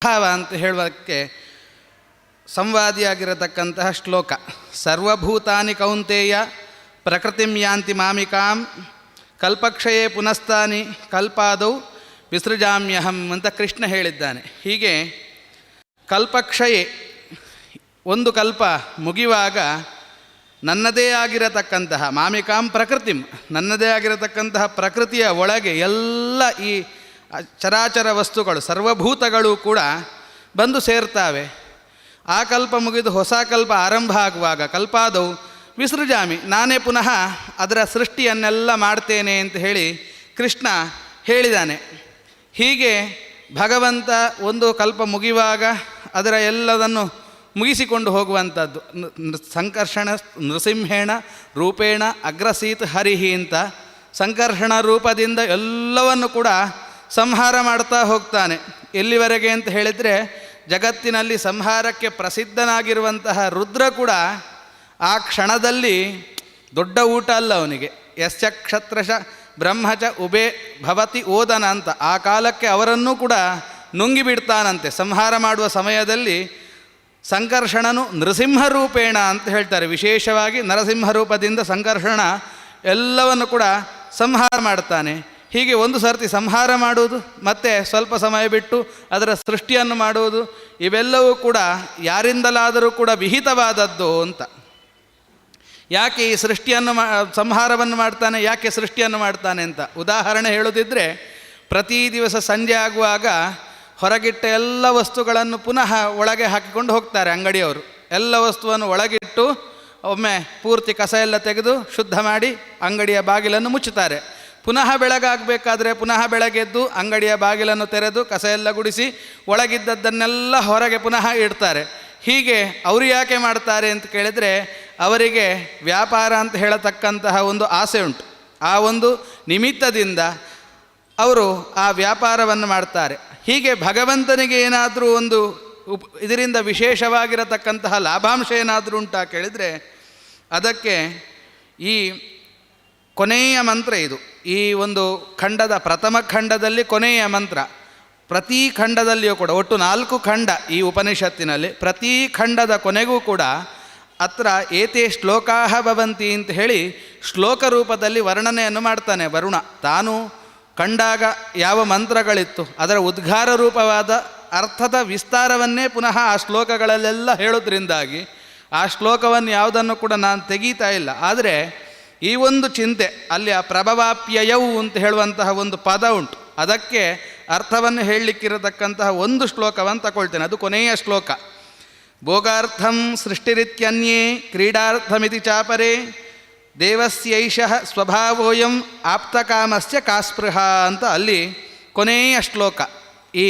ಸ್ವಭಾವ ಅಂತ ಹೇಳುವುದಕ್ಕೆ ಸಂವಾದಿಯಾಗಿರತಕ್ಕಂತಹ ಶ್ಲೋಕ. ಸರ್ವಭೂತಾನಿ ಕೌಂತೇಯ ಪ್ರಕೃತಿಂ ಯಾಂತಿ ಮಾಮಿಕಾಂ ಕಲ್ಪಕ್ಷಯೇ ಪುನಸ್ತಾನಿ ಕಲ್ಪಾದೌ ವಿಸೃಜಾಮ್ಯಹಂ ಅಂತ ಕೃಷ್ಣ ಹೇಳಿದ್ದಾನೆ. ಹೀಗೆ ಕಲ್ಪಕ್ಷಯೇ, ಒಂದು ಕಲ್ಪ ಮುಗಿಯುವಾಗ ನನ್ನದೇ ಆಗಿರತಕ್ಕಂತಹ ಮಾಮಿಕಾಂ ಪ್ರಕೃತಿಂ, ನನ್ನದೇ ಆಗಿರತಕ್ಕಂತಹ ಪ್ರಕೃತಿಯ ಒಳಗೆ ಎಲ್ಲ ಈ ಚರಾಚರ ವಸ್ತುಗಳು ಸರ್ವಭೂತಗಳು ಕೂಡ ಬಂದು ಸೇರ್ತಾವೆ. ಆ ಕಲ್ಪ ಮುಗಿದು ಹೊಸ ಕಲ್ಪ ಆರಂಭ ಆಗುವಾಗ ಕಲ್ಪಾದವು ವಿಸೃಜಾಮಿ, ನಾನೇ ಪುನಃ ಅದರ ಸೃಷ್ಟಿಯನ್ನೆಲ್ಲ ಮಾಡ್ತೇನೆ ಅಂತ ಹೇಳಿ ಕೃಷ್ಣ ಹೇಳಿದ್ದಾನೆ. ಹೀಗೆ ಭಗವಂತ ಒಂದು ಕಲ್ಪ ಮುಗಿಯುವಾಗ ಅದರ ಎಲ್ಲದನ್ನು ಮುಗಿಸಿಕೊಂಡು ಹೋಗುವಂಥದ್ದು. ಸಂಕರ್ಷಣ ನೃಸಿಂಹೇಣ ರೂಪೇಣ ಅಗ್ರಸೀತ್ ಹರಿಹಿ ಅಂತ ಸಂಕರ್ಷಣ ರೂಪದಿಂದ ಎಲ್ಲವನ್ನು ಕೂಡ ಸಂಹಾರ ಮಾಡ್ತಾ ಹೋಗ್ತಾನೆ. ಎಲ್ಲಿವರೆಗೆ ಅಂತ ಹೇಳಿದರೆ, ಜಗತ್ತಿನಲ್ಲಿ ಸಂಹಾರಕ್ಕೆ ಪ್ರಸಿದ್ಧನಾಗಿರುವಂತಹ ರುದ್ರ ಕೂಡ ಆ ಕ್ಷಣದಲ್ಲಿ ದೊಡ್ಡ ಊಟ ಅಲ್ಲ ಅವನಿಗೆ. ಯಶ್ಚ ಕ್ಷತ್ರಶ ಬ್ರಹ್ಮಚ ಉಬೇ ಭವತಿ ಓದನ ಅಂತ ಆ ಕಾಲಕ್ಕೆ ಅವರನ್ನೂ ಕೂಡ ನುಂಗಿಬಿಡ್ತಾನಂತೆ. ಸಂಹಾರ ಮಾಡುವ ಸಮಯದಲ್ಲಿ ಸಂಕರ್ಷಣನು ನೃಸಿಂಹರೂಪೇಣ ಅಂತ ಹೇಳ್ತಾರೆ. ವಿಶೇಷವಾಗಿ ನರಸಿಂಹ ರೂಪದಿಂದ ಸಂಕರ್ಷಣ ಎಲ್ಲವನ್ನು ಕೂಡ ಸಂಹಾರ ಮಾಡ್ತಾನೆ. ಹೀಗೆ ಒಂದು ಸರ್ತಿ ಸಂಹಾರ ಮಾಡುವುದು, ಮತ್ತು ಸ್ವಲ್ಪ ಸಮಯ ಬಿಟ್ಟು ಅದರ ಸೃಷ್ಟಿಯನ್ನು ಮಾಡುವುದು, ಇವೆಲ್ಲವೂ ಕೂಡ ಯಾರಿಂದಲಾದರೂ ಕೂಡ ವಿಹಿತವಾದದ್ದು ಅಂತ. ಯಾಕೆ ಈ ಸೃಷ್ಟಿಯನ್ನು ಸಂಹಾರವನ್ನು ಮಾಡ್ತಾನೆ, ಯಾಕೆ ಸೃಷ್ಟಿಯನ್ನು ಮಾಡ್ತಾನೆ ಅಂತ ಉದಾಹರಣೆ ಹೇಳೋದಿದ್ದರೆ, ಪ್ರತಿ ದಿವಸ ಸಂಜೆ ಆಗುವಾಗ ಹೊರಗಿಟ್ಟ ಎಲ್ಲ ವಸ್ತುಗಳನ್ನು ಪುನಃ ಒಳಗೆ ಹಾಕಿಕೊಂಡು ಹೋಗ್ತಾರೆ ಅಂಗಡಿಯವರು. ಎಲ್ಲ ವಸ್ತುವನ್ನು ಒಳಗಿಟ್ಟು ಒಮ್ಮೆ ಪೂರ್ತಿ ಕಸ ಎಲ್ಲ ತೆಗೆದು ಶುದ್ಧ ಮಾಡಿ ಅಂಗಡಿಯ ಬಾಗಿಲನ್ನು ಮುಚ್ಚುತ್ತಾರೆ. ಪುನಃ ಬೆಳಗಾಗಬೇಕಾದ್ರೆ ಪುನಃ ಬೆಳಗೆದ್ದು ಅಂಗಡಿಯ ಬಾಗಿಲನ್ನು ತೆರೆದು ಕಸ ಎಲ್ಲ ಗುಡಿಸಿ ಒಳಗಿದ್ದದ್ದನ್ನೆಲ್ಲ ಹೊರಗೆ ಪುನಃ ಇಡ್ತಾರೆ. ಹೀಗೆ ಅವರು ಯಾಕೆ ಮಾಡ್ತಾರೆ ಅಂತ ಕೇಳಿದರೆ, ಅವರಿಗೆ ವ್ಯಾಪಾರ ಅಂತ ಹೇಳತಕ್ಕಂತಹ ಒಂದು ಆಸೆ ಉಂಟು. ಆ ಒಂದು ನಿಮಿತ್ತದಿಂದ ಅವರು ಆ ವ್ಯಾಪಾರವನ್ನು ಮಾಡ್ತಾರೆ. ಹೀಗೆ ಭಗವಂತನಿಗೆ ಏನಾದರೂ ಒಂದು ಇದರಿಂದ ವಿಶೇಷವಾಗಿರತಕ್ಕಂತಹ ಲಾಭಾಂಶ ಏನಾದರೂ ಉಂಟಾ ಕೇಳಿದರೆ, ಅದಕ್ಕೆ ಈ ಕೊನೆಯ ಮಂತ್ರ ಇದು. ಈ ಒಂದು ಖಂಡದ ಪ್ರಥಮ ಖಂಡದಲ್ಲಿ ಕೊನೆಯ ಮಂತ್ರ. ಪ್ರತಿ ಖಂಡದಲ್ಲಿಯೂ ಕೂಡ ಒಟ್ಟು 4 ಖಂಡ ಈ ಉಪನಿಷತ್ತಿನಲ್ಲಿ. ಪ್ರತಿ ಖಂಡದ ಕೊನೆಗೂ ಕೂಡ ಅತ್ರ ಏತೇ ಶ್ಲೋಕಾಹ ಭವಂತಿ ಅಂತ ಹೇಳಿ ಶ್ಲೋಕ ರೂಪದಲ್ಲಿ ವರ್ಣನೆಯನ್ನು ಮಾಡ್ತಾನೆ ವರುಣ. ತಾನು ಕಂಡಾಗ ಯಾವ ಮಂತ್ರಗಳಿತ್ತು ಅದರ ಉದ್ಗಾರ ರೂಪವಾದ ಅರ್ಥದ ವಿಸ್ತಾರವನ್ನೇ ಪುನಃ ಆ ಶ್ಲೋಕಗಳಲ್ಲೆಲ್ಲ ಹೇಳೋದ್ರಿಂದಾಗಿ ಆ ಶ್ಲೋಕವನ್ನು ಯಾವುದನ್ನು ಕೂಡ ನಾನು ತೆಗೀತಾ ಇಲ್ಲ. ಆದರೆ ಈ ಒಂದು ಚಿಂತೆ ಅಲ್ಲಿ ಆ ಪ್ರಭವಾಪ್ಯಯವು ಅಂತ ಹೇಳುವಂತಹ ಒಂದು ಪದ ಉಂಟು, ಅದಕ್ಕೆ ಅರ್ಥವನ್ನು ಹೇಳಲಿಕ್ಕಿರತಕ್ಕಂತಹ ಒಂದು ಶ್ಲೋಕವನ್ನು ತಗೊಳ್ತೇನೆ. ಅದು ಕೊನೆಯ ಶ್ಲೋಕ. ಭೋಗಾರ್ಥಂ ಸೃಷ್ಟಿರಿತ್ಯನ್ಯೇ ಕ್ರೀಡಾರ್ಥಮಿತಿ ಚಾಪರೇ ದೇವಸ್ಯೈಷಃ ಸ್ವಭಾವೋಯಂ ಆಪ್ತಕಾಮಸ್ಯ ಕಾಸ್ಪೃಹ ಅಂತ ಅಲ್ಲಿ ಕೊನೆಯ ಶ್ಲೋಕ. ಈ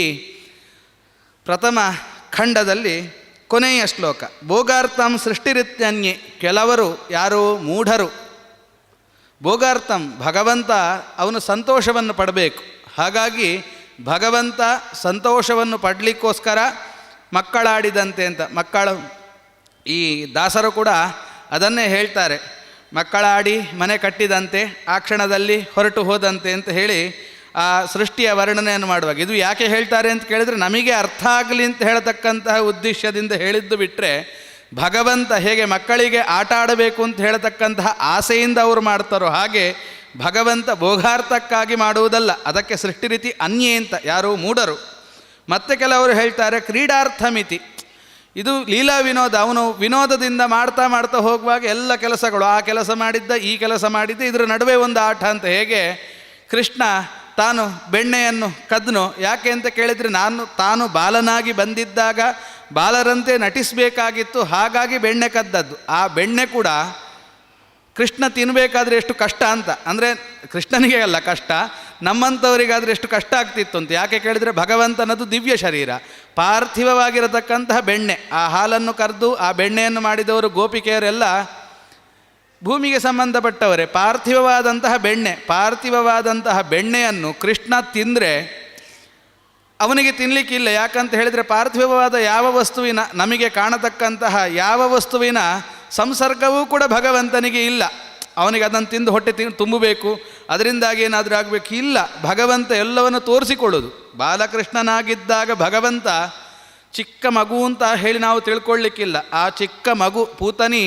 ಪ್ರಥಮ ಖಂಡದಲ್ಲಿ ಕೊನೆಯ ಶ್ಲೋಕ. ಭೋಗಾರ್ಥಂ ಸೃಷ್ಟಿರಿತ್ಯನ್ಯೇ, ಕೆಲವರು ಯಾರು ಮೂಢರು. ಭೋಗಾರ್ಥಂ, ಭಗವಂತ ಅವನು ಸಂತೋಷವನ್ನು ಪಡಬೇಕು. ಹಾಗಾಗಿ ಭಗವಂತ ಸಂತೋಷವನ್ನು ಪಡಲಿಕ್ಕೋಸ್ಕರ ಮಕ್ಕಳಾಡಿದಂತೆ ಅಂತ ಮಕ್ಕಳು ಈ ದಾಸರು ಕೂಡ ಅದನ್ನೇ ಹೇಳ್ತಾರೆ. ಮಕ್ಕಳಾಡಿ ಮನೆ ಕಟ್ಟಿದಂತೆ ಆ ಕ್ಷಣದಲ್ಲಿ ಹೊರಟು ಹೋದಂತೆ ಅಂತ ಹೇಳಿ ಆ ಸೃಷ್ಟಿಯ ವರ್ಣನೆಯನ್ನು ಮಾಡುವಾಗ ಇದು ಯಾಕೆ ಹೇಳ್ತಾರೆ ಅಂತ ಕೇಳಿದರೆ, ನಮಗೆ ಅರ್ಥ ಆಗಲಿ ಅಂತ ಹೇಳತಕ್ಕಂತಹ ಉದ್ದೇಶದಿಂದ ಹೇಳಿದ್ದು ಬಿಟ್ಟರೆ, ಭಗವಂತ ಹೇಗೆ ಮಕ್ಕಳಿಗೆ ಆಟ ಆಡಬೇಕು ಅಂತ ಹೇಳತಕ್ಕಂತಹ ಆಸೆಯಿಂದ ಅವರು ಮಾಡ್ತಾರೋ ಹಾಗೆ ಭಗವಂತ ಭೋಗಾರ್ಥಕ್ಕಾಗಿ ಮಾಡುವುದಲ್ಲ. ಅದಕ್ಕೆ ಸೃಷ್ಟಿ ರೀತಿ ಅನ್ಯೇ ಅಂತ ಯಾರು ಮೂಢರು. ಮತ್ತೆ ಕೆಲವರು ಹೇಳ್ತಾರೆ ಕ್ರೀಡಾರ್ಥಮಿತಿ, ಇದು ಲೀಲಾ ವಿನೋದ. ಅವನು ವಿನೋದದಿಂದ ಮಾಡ್ತಾ ಮಾಡ್ತಾ ಹೋಗುವಾಗ ಎಲ್ಲ ಕೆಲಸಗಳು, ಆ ಕೆಲಸ ಮಾಡಿದ್ದ ಈ ಕೆಲಸ ಮಾಡಿದ್ದ, ಇದರ ನಡುವೆ ಒಂದು ಆಟ ಅಂತ. ಹೇಗೆ ಕೃಷ್ಣ ತಾನು ಬೆಣ್ಣೆಯನ್ನು ಕದ್ನು, ಯಾಕೆ ಅಂತ ಕೇಳಿದರೆ ತಾನು ಬಾಲನಾಗಿ ಬಂದಿದ್ದಾಗ ಬಾಲರಂತೆ ನಟಿಸಬೇಕಾಗಿತ್ತು, ಹಾಗಾಗಿ ಬೆಣ್ಣೆ ಕದ್ದದ್ದು. ಆ ಬೆಣ್ಣೆ ಕೂಡ ಕೃಷ್ಣ ತಿನ್ನಬೇಕಾದ್ರೆ ಎಷ್ಟು ಕಷ್ಟ ಅಂತ, ಅಂದರೆ ಕೃಷ್ಣನಿಗೆ ಅಲ್ಲ ಕಷ್ಟ, ನಮ್ಮಂಥವರಿಗಾದರೆ ಎಷ್ಟು ಕಷ್ಟ ಆಗ್ತಿತ್ತು ಅಂತ. ಯಾಕೆ ಕೇಳಿದರೆ ಭಗವಂತನದು ದಿವ್ಯ ಶರೀರ, ಪಾರ್ಥಿವವಾಗಿರತಕ್ಕಂತಹ ಬೆಣ್ಣೆ. ಆ ಹಾಲನ್ನು ಕರೆದು ಆ ಬೆಣ್ಣೆಯನ್ನು ಮಾಡಿದವರು ಗೋಪಿಕೆಯರೆಲ್ಲ ಭೂಮಿಗೆ ಸಂಬಂಧಪಟ್ಟವರೇ. ಪಾರ್ಥಿವವಾದಂತಹ ಬೆಣ್ಣೆ, ಪಾರ್ಥಿವವಾದಂತಹ ಬೆಣ್ಣೆಯನ್ನು ಕೃಷ್ಣ ತಿಂದರೆ ಅವನಿಗೆ ತಿನ್ನಲಿಕ್ಕಿಲ್ಲ. ಯಾಕಂತ ಹೇಳಿದರೆ ಪಾರ್ಥಿವವಾದ ಯಾವ ವಸ್ತುವಿನ, ನಮಗೆ ಕಾಣತಕ್ಕಂತಹ ಯಾವ ವಸ್ತುವಿನ ಸಂಸರ್ಗವೂ ಕೂಡ ಭಗವಂತನಿಗೆ ಇಲ್ಲ. ಅವನಿಗೆ ಅದನ್ನು ತಿಂದು ಹೊಟ್ಟೆ ತುಂಬಬೇಕು, ಅದರಿಂದಾಗಿ ಏನಾದರೂ ಆಗಬೇಕು, ಇಲ್ಲ. ಭಗವಂತ ಎಲ್ಲವನ್ನು ತೋರಿಸಿಕೊಳ್ಳೋದು. ಬಾಲಕೃಷ್ಣನಾಗಿದ್ದಾಗ ಭಗವಂತ ಚಿಕ್ಕ ಮಗು ಅಂತ ಹೇಳಿ ನಾವು ತಿಳ್ಕೊಳ್ಳಿಕ್ಕಿಲ್ಲ. ಆ ಚಿಕ್ಕ ಮಗು ಪೂತನಿ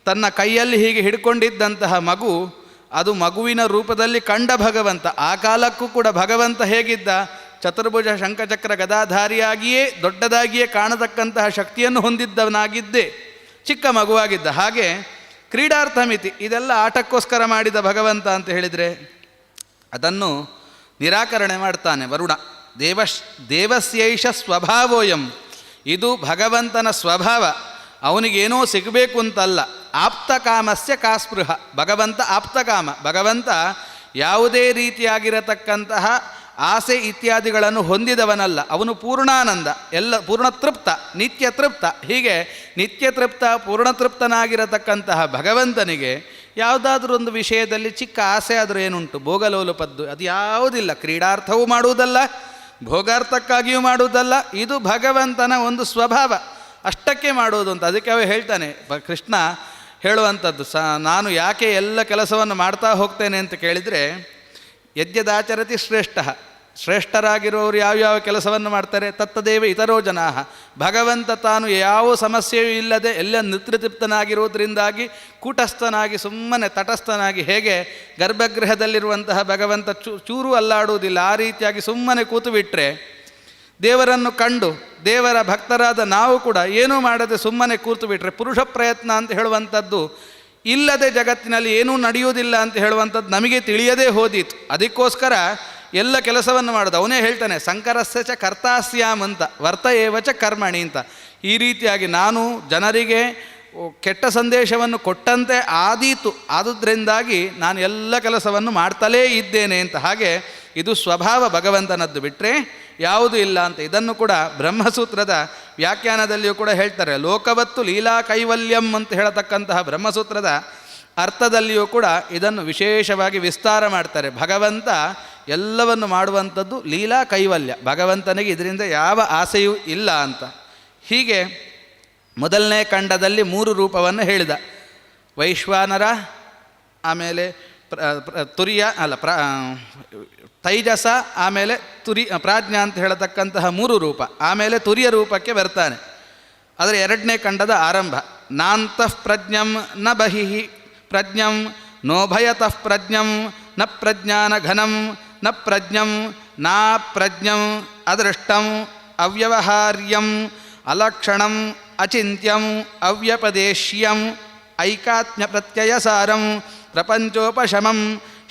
ತನ್ನ ಕೈಯಲ್ಲಿ ಹೀಗೆ ಹಿಡ್ಕೊಂಡಿದ್ದಂತಹ ಮಗು, ಅದು ಮಗುವಿನ ರೂಪದಲ್ಲಿ ಕಂಡ ಭಗವಂತ. ಆ ಕಾಲಕ್ಕೂ ಕೂಡ ಭಗವಂತ ಹೇಗಿದ್ದ? ಚತುರ್ಭುಜ ಶಂಖಚಕ್ರ ಗದಾಧಾರಿಯಾಗಿಯೇ ದೊಡ್ಡದಾಗಿಯೇ ಕಾಣತಕ್ಕಂತಹ ಶಕ್ತಿಯನ್ನು ಹೊಂದಿದ್ದವನಾಗಿದ್ದೇ ಚಿಕ್ಕ ಮಗುವಾಗಿದ್ದ. ಹಾಗೆ ಕ್ರೀಡಾರ್ಥ ಮಿತಿ, ಇದೆಲ್ಲ ಆಟಕ್ಕೋಸ್ಕರ ಮಾಡಿದ ಭಗವಂತ ಅಂತ ಹೇಳಿದರೆ ಅದನ್ನು ನಿರಾಕರಣೆ ಮಾಡ್ತಾನೆ ವರುಣ. ದೇವಸ್ಯೈಷ ಸ್ವಭಾವೋಯಂ, ಇದು ಭಗವಂತನ ಸ್ವಭಾವ, ಅವನಿಗೇನೋ ಸಿಗಬೇಕು ಅಂತಲ್ಲ. ಆಪ್ತಕಾಮಸ್ಯ ಕಾಸ್ಪೃಹ, ಭಗವಂತ ಆಪ್ತಕಾಮ, ಭಗವಂತ ಯಾವುದೇ ರೀತಿಯಾಗಿರತಕ್ಕಂತಹ ಆಸೆ ಇತ್ಯಾದಿಗಳನ್ನು ಹೊಂದಿದವನಲ್ಲ. ಅವನು ಪೂರ್ಣಾನಂದ, ಎಲ್ಲ ಪೂರ್ಣತೃಪ್ತ, ನಿತ್ಯ ತೃಪ್ತ. ಹೀಗೆ ನಿತ್ಯ ತೃಪ್ತ ಪೂರ್ಣತೃಪ್ತನಾಗಿರತಕ್ಕಂತಹ ಭಗವಂತನಿಗೆ ಯಾವುದಾದ್ರೂ ಒಂದು ವಿಷಯದಲ್ಲಿ ಚಿಕ್ಕ ಆಸೆ ಆದರೂ ಏನುಂಟು? ಭೋಗಲೋಲುಪದ್ದು ಅದು ಯಾವುದಿಲ್ಲ. ಕ್ರೀಡಾರ್ಥವೂ ಮಾಡುವುದಲ್ಲ, ಭೋಗಾರ್ಥಕ್ಕಾಗಿಯೂ ಮಾಡುವುದಲ್ಲ. ಇದು ಭಗವಂತನ ಒಂದು ಸ್ವಭಾವ, ಅಷ್ಟಕ್ಕೆ ಮಾಡುವುದು ಅಂತ. ಅದಕ್ಕೆ ಅವ ಹೇಳ್ತಾನೆ, ಕೃಷ್ಣ ಹೇಳುವಂಥದ್ದು, ನಾನು ಯಾಕೆ ಎಲ್ಲ ಕೆಲಸವನ್ನು ಮಾಡ್ತಾ ಹೋಗ್ತೇನೆ ಅಂತ ಕೇಳಿದರೆ, ಯದ್ಯದಾಚರತಿ ಶ್ರೇಷ್ಠ, ಶ್ರೇಷ್ಠರಾಗಿರೋರು ಯಾವ್ಯಾವ ಕೆಲಸವನ್ನು ಮಾಡ್ತಾರೆ, ತತ್ತದೇವ ಇತರೋ ಜನಾ. ಭಗವಂತ ತಾನು ಯಾವ ಸಮಸ್ಯೆಯೂ ಇಲ್ಲದೆ ಎಲ್ಲ ನಿತೃಪ್ತನಾಗಿರೋದ್ರಿಂದಾಗಿ ಕೂಟಸ್ಥನಾಗಿ ಸುಮ್ಮನೆ ತಟಸ್ಥನಾಗಿ, ಹೇಗೆ ಗರ್ಭಗೃಹದಲ್ಲಿರುವಂತಹ ಭಗವಂತ ಚೂರು ಅಲ್ಲಾಡುವುದಿಲ್ಲ, ಆ ರೀತಿಯಾಗಿ ಸುಮ್ಮನೆ ಕೂತು ಬಿಟ್ಟರೆ, ದೇವರನ್ನು ಕಂಡು ದೇವರ ಭಕ್ತರಾದ ನಾವು ಕೂಡ ಏನೂ ಮಾಡದೆ ಸುಮ್ಮನೆ ಕೂತು ಬಿಟ್ಟರೆ, ಪುರುಷ ಪ್ರಯತ್ನ ಅಂತ ಹೇಳುವಂಥದ್ದು ಇಲ್ಲದೆ ಜಗತ್ತಿನಲ್ಲಿ ಏನೂ ನಡೆಯುವುದಿಲ್ಲ ಅಂತ ಹೇಳುವಂಥದ್ದು ನಮಗೆ ತಿಳಿಯದೇ ಹೋದೀತು. ಅದಕ್ಕೋಸ್ಕರ ಎಲ್ಲ ಕೆಲಸವನ್ನು ಮಾಡೋದು. ಅವನೇ ಹೇಳ್ತಾನೆ, ಸಂಕರಸ್ಯ ಚ ಕರ್ತಾಸ್ಯಾಮ್ ಅಂತ, ವರ್ತ ಏವಚ ಕರ್ಮಣಿ ಅಂತ. ಈ ರೀತಿಯಾಗಿ ನಾನು ಜನರಿಗೆ ಕೆಟ್ಟ ಸಂದೇಶವನ್ನು ಕೊಟ್ಟಂತೆ ಆದೀತು, ಆದುದರಿಂದಾಗಿ ನಾನು ಎಲ್ಲ ಕೆಲಸವನ್ನು ಮಾಡ್ತಲೇ ಇದ್ದೇನೆ ಅಂತ. ಹಾಗೆ ಇದು ಸ್ವಭಾವ ಭಗವಂತನದ್ದು, ಬಿಟ್ಟರೆ ಯಾವುದೂ ಇಲ್ಲ ಅಂತ. ಇದನ್ನು ಕೂಡ ಬ್ರಹ್ಮಸೂತ್ರದ ವ್ಯಾಖ್ಯಾನದಲ್ಲಿಯೂ ಕೂಡ ಹೇಳ್ತಾರೆ. ಲೋಕವತ್ತು ಲೀಲಾ ಕೈವಲ್ಯಂ ಅಂತ ಹೇಳತಕ್ಕಂತಹ ಬ್ರಹ್ಮಸೂತ್ರದ ಅರ್ಥದಲ್ಲಿಯೂ ಕೂಡ ಇದನ್ನು ವಿಶೇಷವಾಗಿ ವಿಸ್ತಾರ ಮಾಡ್ತಾರೆ. ಭಗವಂತ ಎಲ್ಲವನ್ನು ಮಾಡುವಂಥದ್ದು ಲೀಲಾ ಕೈವಲ್ಯ, ಭಗವಂತನಿಗೆ ಇದರಿಂದ ಯಾವ ಆಸೆಯೂ ಇಲ್ಲ ಅಂತ. ಹೀಗೆ ಮೊದಲನೇ ಖಂಡದಲ್ಲಿ 3 ರೂಪವನ್ನು ಹೇಳಿದ. ವೈಶ್ವಾನರ, ಆಮೇಲೆ ತುರ್ಯ ಅಲ್ಲ ತೈಜಸ, ಆಮೇಲೆ ಪ್ರಾಜ್ಞಾ ಅಂತ ಹೇಳತಕ್ಕಂತಹ 3 ರೂಪ. ಆಮೇಲೆ ತುರ್ಯ ರೂಪಕ್ಕೆ ಬರ್ತಾನೆ. ಅದರ 2ನೇ ಖಂಡದ ಆರಂಭ. ನಾಂತಃ ಪ್ರಜ್ಞಂ ನ ಬಹಿಃ ಪ್ರಜ್ಞಂ ನೋಭಯತಃ ಪ್ರಜ್ಞಂ ನ ಪ್ರಜ್ಞಾನ ಘನಂ ನ ಪ್ರಜ್ಞಂ ನಾ ಪ್ರಜ್ಞಂ ಅದೃಷ್ಟಂ ಅವ್ಯವಹಾರ್ಯಂ ಅಲಕ್ಷಣಂ ಅಚಿಂತ್ಯಂ ಅವ್ಯಪದೇಶ್ಯಂ ಐಕಾತ್ಮ್ಯ ಪ್ರತ್ಯಯಸಾರಂ ಪ್ರಪಂಚೋಪಶಮಂ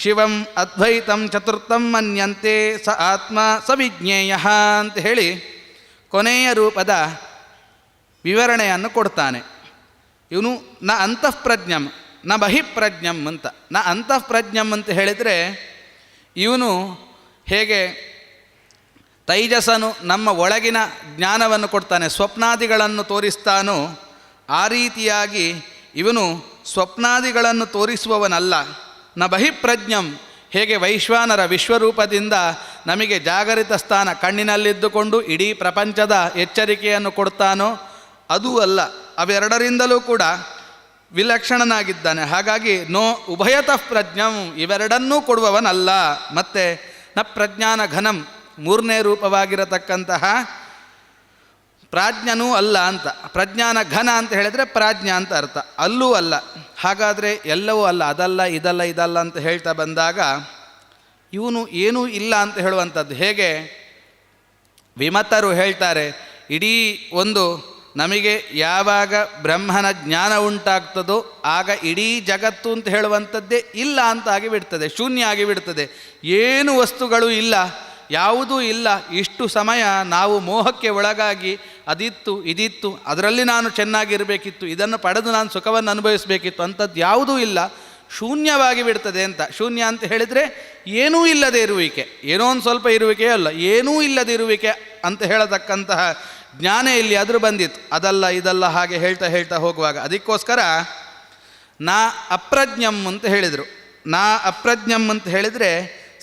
ಶಿವಂ ಅದ್ವೈತಂ ಚತುರ್ಥಂ ಮನ್ಯಂತೆ ಸ ಆತ್ಮ ಸವಿಜ್ಞೇಯ ಅಂತ ಹೇಳಿ ಕೊನೆಯ ರೂಪದ ವಿವರಣೆಯನ್ನು ಕೊಡ್ತಾನೆ. ಇವನು ನ ಅಂತಃಪ್ರಜ್ಞಂ ನ ಬಹಿಪ್ರಜ್ಞಂ ಅಂತ. ನ ಅಂತಃಪ್ರಜ್ಞಂ ಅಂತ ಹೇಳಿದರೆ ಇವನು ಹೇಗೆ ತೈಜಸನು ನಮ್ಮ ಒಳಗಿನ ಜ್ಞಾನವನ್ನು ಕೊಡ್ತಾನೆ, ಸ್ವಪ್ನಾದಿಗಳನ್ನು ತೋರಿಸ್ತಾನೋ ಆ ರೀತಿಯಾಗಿ ಇವನು ಸ್ವಪ್ನಾದಿಗಳನ್ನು ತೋರಿಸುವವನಲ್ಲ. ನ ಬಹಿಪ್ರಜ್ಞಂ, ಹೇಗೆ ವೈಶ್ವಾನರ ವಿಶ್ವರೂಪದಿಂದ ನಮಗೆ ಜಾಗರಿತ ಸ್ಥಾನ ಕಣ್ಣಿನಲ್ಲಿದ್ದುಕೊಂಡು ಇಡೀ ಪ್ರಪಂಚದ ಎಚ್ಚರಿಕೆಯನ್ನು ಕೊಡ್ತಾನೋ ಅದೂ ಅಲ್ಲ. ಅವೆರಡರಿಂದಲೂ ಕೂಡ ವಿಲಕ್ಷಣನಾಗಿದ್ದಾನೆ. ಹಾಗಾಗಿ ನೋ ಉಭಯತಃ ಪ್ರಜ್ಞಂ, ಇವೆರಡನ್ನೂ ಕೊಡುವವನಲ್ಲ. ಮತ್ತು ನ ಪ್ರಜ್ಞಾನ ಘನಂ, 3ನೇ ರೂಪವಾಗಿರತಕ್ಕಂತಹ ಪ್ರಾಜ್ಞನೂ ಅಲ್ಲ ಅಂತ. ಪ್ರಜ್ಞಾನ ಘನ ಅಂತ ಹೇಳಿದರೆ ಪ್ರಾಜ್ಞಾ ಅಂತ ಅರ್ಥ, ಅಲ್ಲೂ ಅಲ್ಲ. ಹಾಗಾದರೆ ಎಲ್ಲವೂ ಅಲ್ಲ, ಅದಲ್ಲ ಇದಲ್ಲ ಇದಲ್ಲ ಅಂತ ಹೇಳ್ತಾ ಬಂದಾಗ ಇವನು ಏನೂ ಇಲ್ಲ ಅಂತ ಹೇಳುವಂಥದ್ದು. ಹೇಗೆ ವಿಮತರು ಹೇಳ್ತಾರೆ, ಇಡೀ ಒಂದು ನಮಗೆ ಯಾವಾಗ ಬ್ರಹ್ಮನ ಜ್ಞಾನ ಉಂಟಾಗ್ತದೋ ಆಗ ಇಡೀ ಜಗತ್ತು ಅಂತ ಹೇಳುವಂಥದ್ದೇ ಇಲ್ಲ ಅಂತ ಆಗಿಬಿಡ್ತದೆ, ಶೂನ್ಯ ಆಗಿಬಿಡ್ತದೆ. ಏನು ವಸ್ತುಗಳು ಇಲ್ಲ, ಯಾವುದೂ ಇಲ್ಲ. ಇಷ್ಟು ಸಮಯ ನಾವು ಮೋಹಕ್ಕೆ ಒಳಗಾಗಿ ಅದಿತ್ತು ಇದಿತ್ತು, ಅದರಲ್ಲಿ ನಾನು ಚೆನ್ನಾಗಿರಬೇಕಿತ್ತು, ಇದನ್ನು ಪಡೆದು ನಾನು ಸುಖವನ್ನು ಅನುಭವಿಸಬೇಕಿತ್ತು, ಅಂಥದ್ದು ಯಾವುದೂ ಇಲ್ಲ, ಶೂನ್ಯವಾಗಿ ಬಿಡ್ತದೆ ಅಂತ. ಶೂನ್ಯ ಅಂತ ಹೇಳಿದರೆ ಏನೂ ಇಲ್ಲದೆ ಇರುವಿಕೆ, ಏನೋ ಒಂದು ಸ್ವಲ್ಪ ಇರುವಿಕೆಯೇ ಅಲ್ಲ, ಏನೂ ಇಲ್ಲದೆ ಇರುವಿಕೆ ಅಂತ ಹೇಳತಕ್ಕಂತಹ ಜ್ಞಾನ ಇಲ್ಲಿ ಆದರೂ ಬಂದಿತ್ತು. ಅದಲ್ಲ ಇದಲ್ಲ ಹಾಗೆ ಹೇಳ್ತಾ ಹೇಳ್ತಾ ಹೋಗುವಾಗ ಅದಕ್ಕೋಸ್ಕರ ನಾ ಅಪ್ರಜ್ಞಂ ಅಂತ ಹೇಳಿದರು. ನಾ ಅಪ್ರಜ್ಞಂ ಅಂತ ಹೇಳಿದರೆ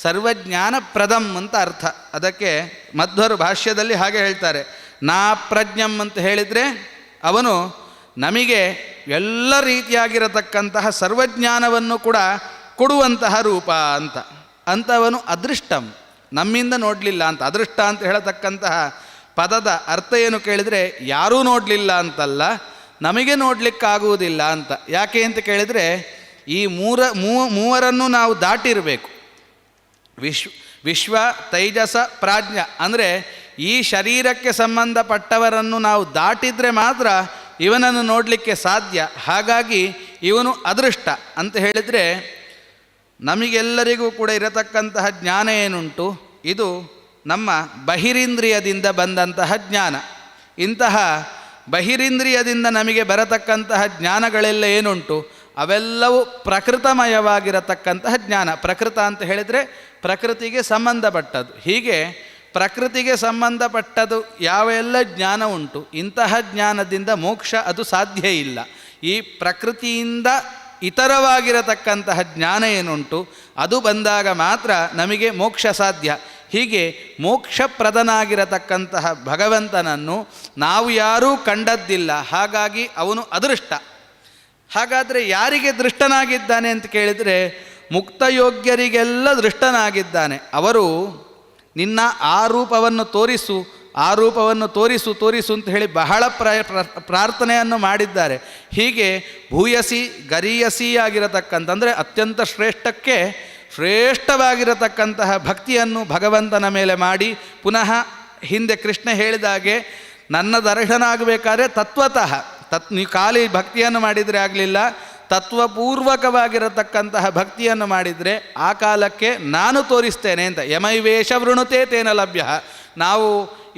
ಸರ್ವಜ್ಞಾನಪ್ರದಂ ಅಂತ ಅರ್ಥ. ಅದಕ್ಕೆ ಮಧ್ವರು ಭಾಷ್ಯದಲ್ಲಿ ಹಾಗೆ ಹೇಳ್ತಾರೆ, ನಾ ಪ್ರಜ್ಞಂ ಅಂತ ಹೇಳಿದರೆ ಅವನು ನಮಗೆ ಎಲ್ಲ ರೀತಿಯಾಗಿರತಕ್ಕಂತಹ ಸರ್ವಜ್ಞಾನವನ್ನು ಕೂಡ ಕೊಡುವಂತಹ ರೂಪ ಅಂತ. ಅಂಥವನು ಅದೃಷ್ಟಂ, ನಮ್ಮಿಂದ ನೋಡಲಿಲ್ಲ ಅಂತ. ಅದೃಷ್ಟ ಅಂತ ಹೇಳತಕ್ಕಂತಹ ಪದದ ಅರ್ಥ ಏನು ಕೇಳಿದರೆ ಯಾರೂ ನೋಡಲಿಲ್ಲ ಅಂತಲ್ಲ, ನಮಗೆ ನೋಡಲಿಕ್ಕಾಗುವುದಿಲ್ಲ ಅಂತ. ಯಾಕೆ ಅಂತ ಕೇಳಿದರೆ ಈ ಮೂವರನ್ನು ನಾವು ದಾಟಿರಬೇಕು. ವಿಶ್ವ ತೈಜಸ ಪ್ರಾಜ್ಞ ಅಂದರೆ ಈ ಶರೀರಕ್ಕೆ ಸಂಬಂಧಪಟ್ಟವರನ್ನು ನಾವು ದಾಟಿದರೆ ಮಾತ್ರ ಇವನನ್ನು ನೋಡಲಿಕ್ಕೆ ಸಾಧ್ಯ. ಹಾಗಾಗಿ ಇವನು ಅದೃಷ್ಟ ಅಂತ ಹೇಳಿದರೆ, ನಮಗೆಲ್ಲರಿಗೂ ಕೂಡ ಇರತಕ್ಕಂತಹ ಜ್ಞಾನ ಏನುಂಟು, ಇದು ನಮ್ಮ ಬಹಿರಿಂದ್ರಿಯದಿಂದ ಬಂದಂತಹ ಜ್ಞಾನ. ಇಂತಹ ಬಹಿರಿಂದ್ರಿಯದಿಂದ ನಮಗೆ ಬರತಕ್ಕಂತಹ ಜ್ಞಾನಗಳೆಲ್ಲ ಏನುಂಟು, ಅವೆಲ್ಲವೂ ಪ್ರಕೃತಮಯವಾಗಿರತಕ್ಕಂತಹ ಜ್ಞಾನ. ಪ್ರಕೃತ ಅಂತ ಹೇಳಿದರೆ ಪ್ರಕೃತಿಗೆ ಸಂಬಂಧಪಟ್ಟದ್ದು. ಹೀಗೆ ಪ್ರಕೃತಿಗೆ ಸಂಬಂಧಪಟ್ಟದ್ದು ಯಾವೆಲ್ಲ ಜ್ಞಾನ ಉಂಟು, ಇಂತಹ ಜ್ಞಾನದಿಂದ ಮೋಕ್ಷ ಅದು ಸಾಧ್ಯ ಇಲ್ಲ. ಈ ಪ್ರಕೃತಿಯಿಂದ ಇತರವಾಗಿರತಕ್ಕಂತಹ ಜ್ಞಾನ ಏನುಂಟು, ಅದು ಬಂದಾಗ ಮಾತ್ರ ನಮಗೆ ಮೋಕ್ಷ ಸಾಧ್ಯ. ಹೀಗೆ ಮೋಕ್ಷಪ್ರದನಾಗಿರತಕ್ಕಂತಹ ಭಗವಂತನನ್ನು ನಾವು ಯಾರೂ ಕಂಡದ್ದಿಲ್ಲ. ಹಾಗಾಗಿ ಅವನು ಅದೃಷ್ಟ. ಹಾಗಾದರೆ ಯಾರಿಗೆ ದೃಷ್ಟನಾಗಿದ್ದಾನೆ ಅಂತ ಕೇಳಿದರೆ, ಮುಕ್ತಯೋಗ್ಯರಿಗೆಲ್ಲ ದೃಷ್ಟನಾಗಿದ್ದಾನೆ. ಅವರು ನಿನ್ನ ಆ ರೂಪವನ್ನು ತೋರಿಸು, ಆ ರೂಪವನ್ನು ತೋರಿಸು ತೋರಿಸು ಅಂತ ಹೇಳಿ ಬಹಳ ಪ್ರಾರ್ಥನೆಯನ್ನು ಮಾಡಿದ್ದಾರೆ. ಹೀಗೆ ಭೂಯಸಿ ಗರೀಯಸಿ ಆಗಿರತಕ್ಕಂತಂದರೆ ಅತ್ಯಂತ ಶ್ರೇಷ್ಠಕ್ಕೆ ಶ್ರೇಷ್ಠವಾಗಿರತಕ್ಕಂತಹ ಭಕ್ತಿಯನ್ನು ಭಗವಂತನ ಮೇಲೆ ಮಾಡಿ, ಪುನಃ ಹಿಂದೆ ಕೃಷ್ಣ ಹೇಳಿದಾಗೆ ನನ್ನ ದರ್ಶನ ಆಗಬೇಕಾದ್ರೆ ತತ್ವತಃ ನೀವು ಖಾಲಿ ಭಕ್ತಿಯನ್ನು ಮಾಡಿದರೆ ಆಗಲಿಲ್ಲ, ತತ್ವಪೂರ್ವಕವಾಗಿರತಕ್ಕಂತಹ ಭಕ್ತಿಯನ್ನು ಮಾಡಿದರೆ ಆ ಕಾಲಕ್ಕೆ ನಾನು ತೋರಿಸ್ತೇನೆ ಅಂತ. ಯಮೈವೇಷ ವೃಣುತೆ ತೇನ ಲಭ್ಯ. ನಾವು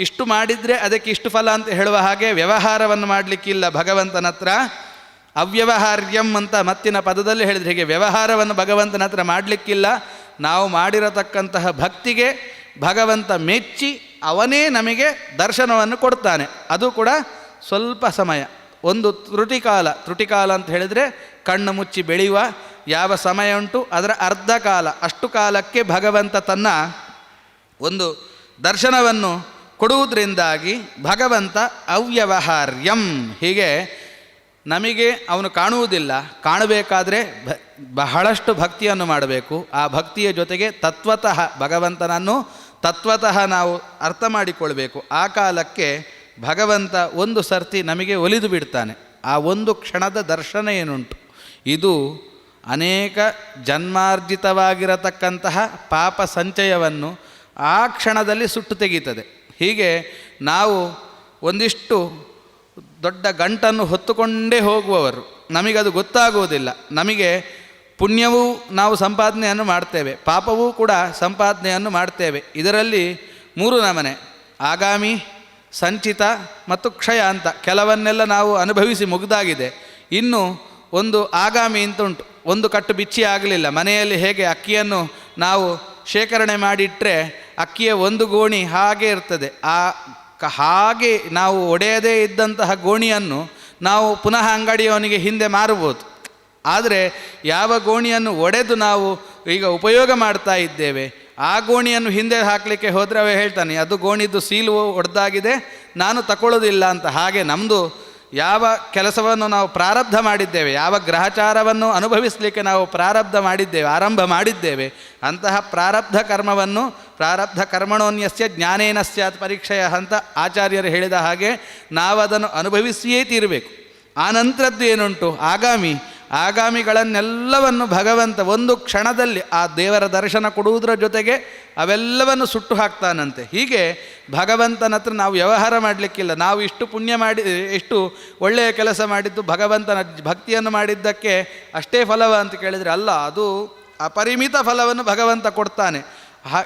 ಇಷ್ಟು ಮಾಡಿದರೆ ಅದಕ್ಕೆ ಇಷ್ಟು ಫಲ ಅಂತ ಹೇಳುವ ಹಾಗೆ ವ್ಯವಹಾರವನ್ನು ಮಾಡಲಿಕ್ಕಿಲ್ಲ ಭಗವಂತನ ಹತ್ರ. ಅವ್ಯವಹಾರ್ಯಂ ಅಂತ ಮತ್ತಿನ ಪದದಲ್ಲಿ ಹೇಳಿದರೆ, ಹೀಗೆ ವ್ಯವಹಾರವನ್ನು ಭಗವಂತನ ಹತ್ರ ಮಾಡಲಿಕ್ಕಿಲ್ಲ. ನಾವು ಮಾಡಿರತಕ್ಕಂತಹ ಭಕ್ತಿಗೆ ಭಗವಂತ ಮೆಚ್ಚಿ ಅವನೇ ನಮಗೆ ದರ್ಶನವನ್ನು ಕೊಡ್ತಾನೆ. ಅದು ಕೂಡ ಸ್ವಲ್ಪ ಸಮಯ, ಒಂದು ತ್ರುಟಿಕಾಲ ಅಂತ ಹೇಳಿದರೆ ಕಣ್ಣು ಮುಚ್ಚಿ ಬೆಳೆಯುವ ಯಾವ ಸಮಯ ಉಂಟು ಅದರ ಅರ್ಧ ಕಾಲ, ಅಷ್ಟು ಕಾಲಕ್ಕೆ ಭಗವಂತ ತನ್ನ ಒಂದು ದರ್ಶನವನ್ನು ಕೊಡುವುದರಿಂದಾಗಿ ಭಗವಂತ ಅವ್ಯವಹಾರ್ಯಂ. ಹೀಗೆ ನಮಗೆ ಅವನು ಕಾಣುವುದಿಲ್ಲ, ಕಾಣಬೇಕಾದ್ರೆ ಬಹಳಷ್ಟು ಭಕ್ತಿಯನ್ನು ಮಾಡಬೇಕು. ಆ ಭಕ್ತಿಯ ಜೊತೆಗೆ ತತ್ವತಃ ಭಗವಂತನನ್ನು ತತ್ವತಃ ನಾವು ಅರ್ಥ ಮಾಡಿಕೊಳ್ಬೇಕು. ಆ ಕಾಲಕ್ಕೆ ಭಗವಂತ ಒಂದು ಸರ್ತಿ ನಮಗೆ ಒಲಿದು ಬಿಡ್ತಾನೆ. ಆ ಒಂದು ಕ್ಷಣದ ದರ್ಶನ ಏನುಂಟು, ಇದು ಅನೇಕ ಜನ್ಮಾರ್ಜಿತವಾಗಿರತಕ್ಕಂತಹ ಪಾಪ ಸಂಚಯವನ್ನು ಆ ಕ್ಷಣದಲ್ಲಿ ಸುಟ್ಟು ತೆಗೀತದೆ. ಹೀಗೆ ನಾವು ಒಂದಿಷ್ಟು ದೊಡ್ಡ ಗಂಟನ್ನು ಹೊತ್ತುಕೊಂಡೇ ಹೋಗುವವರು, ನಮಗದು ಗೊತ್ತಾಗುವುದಿಲ್ಲ. ನಮಗೆ ಪುಣ್ಯವೂ ನಾವು ಸಂಪಾದನೆಯನ್ನು ಮಾಡ್ತೇವೆ, ಪಾಪವೂ ಕೂಡ ಸಂಪಾದನೆಯನ್ನು ಮಾಡ್ತೇವೆ. ಇದರಲ್ಲಿ 3 ನಮನೆ, ಆಗಾಮಿ, ಸಂಚಿತ ಮತ್ತು ಕ್ಷಯ ಅಂತ. ಕೆಲವನ್ನೆಲ್ಲ ನಾವು ಅನುಭವಿಸಿ ಮುಗಿದಾಗಿದೆ. ಇನ್ನು ಒಂದು ಆಗಾಮಿ ಅಂತ ಉಂಟು. ಒಂದು ಕಟ್ಟು ಬಿಚ್ಚಿ ಆಗಲಿಲ್ಲ. ಮನೆಯಲ್ಲಿ ಹೇಗೆ ಅಕ್ಕಿಯನ್ನು ನಾವು ಶೇಖರಣೆ ಮಾಡಿಟ್ಟರೆ ಅಕ್ಕಿಯ ಒಂದು ಗೋಣಿ ಹಾಗೆ ಇರ್ತದೆ, ಹಾಗೆ ನಾವು ಒಡೆಯದೇ ಇದ್ದಂತಹ ಗೋಣಿಯನ್ನು ನಾವು ಪುನಃ ಅಂಗಡಿಯವನಿಗೆ ಹಿಂದೆ ಮಾರಬಹುದು. ಆದರೆ ಯಾವ ಗೋಣಿಯನ್ನು ಒಡೆದು ನಾವು ಈಗ ಉಪಯೋಗ ಮಾಡ್ತಾ ಇದ್ದೇವೆ, ಆ ಗೋಣಿಯನ್ನು ಹಿಂದೆ ಹಾಕಲಿಕ್ಕೆ ಹೋದರೆ ಅವ ಹೇಳ್ತಾನೆ ಅದು ಗೋಣಿದ್ದು ಸೀಲು ಒಡೆದಾಗಿದೆ, ನಾನು ತಗೊಳ್ಳೋದಿಲ್ಲ ಅಂತ. ಹಾಗೆ ನಮ್ಮದು ಯಾವ ಕೆಲಸವನ್ನು ನಾವು ಪ್ರಾರಬ್ಧ ಮಾಡಿದ್ದೇವೆ, ಯಾವ ಗ್ರಹಚಾರವನ್ನು ಅನುಭವಿಸಲಿಕ್ಕೆ ನಾವು ಪ್ರಾರಬ್ಧ ಮಾಡಿದ್ದೇವೆ, ಆರಂಭ ಮಾಡಿದ್ದೇವೆ, ಅಂತಹ ಪ್ರಾರಬ್ಧ ಕರ್ಮವನ್ನು ಪ್ರಾರಬ್ಧ ಕರ್ಮಣೋನ್ಯಸ್ಯ ಜ್ಞಾನೇನ ಸ್ಯಾತ್ ಪರೀಕ್ಷೆಯ ಅಂತ ಆಚಾರ್ಯರು ಹೇಳಿದ ಹಾಗೆ ನಾವದನ್ನು ಅನುಭವಿಸಿಯೇ ತೀರಬೇಕು. ಆ ನಂತರದ್ದು ಏನುಂಟು ಆಗಾಮಿಗಳನ್ನೆಲ್ಲವನ್ನು ಭಗವಂತ ಒಂದು ಕ್ಷಣದಲ್ಲಿ ಆ ದೇವರ ದರ್ಶನ ಕೊಡುವುದರ ಜೊತೆಗೆ ಅವೆಲ್ಲವನ್ನು ಸುಟ್ಟು ಹಾಕ್ತಾನಂತೆ. ಹೀಗೆ ಭಗವಂತನ ಹತ್ರ ನಾವು ವ್ಯವಹಾರ ಮಾಡಲಿಕ್ಕಿಲ್ಲ. ನಾವು ಇಷ್ಟು ಪುಣ್ಯ ಮಾಡಿ, ಎಷ್ಟು ಒಳ್ಳೆಯ ಕೆಲಸ ಮಾಡಿದ್ದು ಭಗವಂತನ ಭಕ್ತಿಯನ್ನು ಮಾಡಿದ್ದಕ್ಕೆ ಅಷ್ಟೇ ಫಲವ ಅಂತ ಕೇಳಿದರೆ ಅಲ್ಲ, ಅದು ಅಪರಿಮಿತ ಫಲವನ್ನು ಭಗವಂತ ಕೊಡ್ತಾನೆ.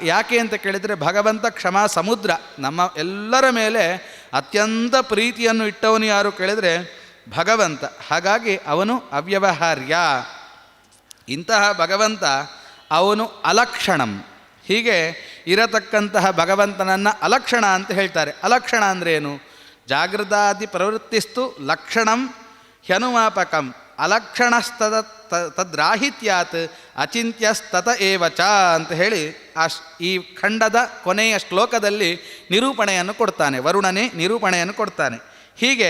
ಯಾಕೆ ಅಂತ ಕೇಳಿದರೆ ಭಗವಂತ ಕ್ಷಮಾ ಸಮುದ್ರ. ನಮ್ಮ ಎಲ್ಲರ ಮೇಲೆ ಅತ್ಯಂತ ಪ್ರೀತಿಯನ್ನು ಇಟ್ಟವನು ಯಾರು ಕೇಳಿದರೆ ಭಗವಂತ. ಹಾಗಾಗಿ ಅವನು ಅವ್ಯವಹಾರ್ಯ. ಇಂತಹ ಭಗವಂತ ಅವನು ಅಲಕ್ಷಣಂ. ಹೀಗೆ ಇರತಕ್ಕಂತಹ ಭಗವಂತನನ್ನು ಅಲಕ್ಷಣ ಅಂತ ಹೇಳ್ತಾರೆ. ಅಲಕ್ಷಣ ಅಂದರೆ ಏನು? ಜಾಗೃತಾದಿ ಪ್ರವೃತ್ತಿಸ್ತು ಲಕ್ಷಣಂ ಹ್ಯನುಮಾಪಕಂ ಅಲಕ್ಷಣಸ್ತದ ತದ್ರಾಹಿತ್ಯಾತ್ ಅಚಿಂತ್ಯಸ್ತತ ಏವಚ ಅಂತ ಹೇಳಿ ಈ ಖಂಡದ ಕೊನೆಯ ಶ್ಲೋಕದಲ್ಲಿ ನಿರೂಪಣೆಯನ್ನು ಕೊಡ್ತಾನೆ. ವರುಣನೇ ನಿರೂಪಣೆಯನ್ನು ಕೊಡ್ತಾನೆ. ಹೀಗೆ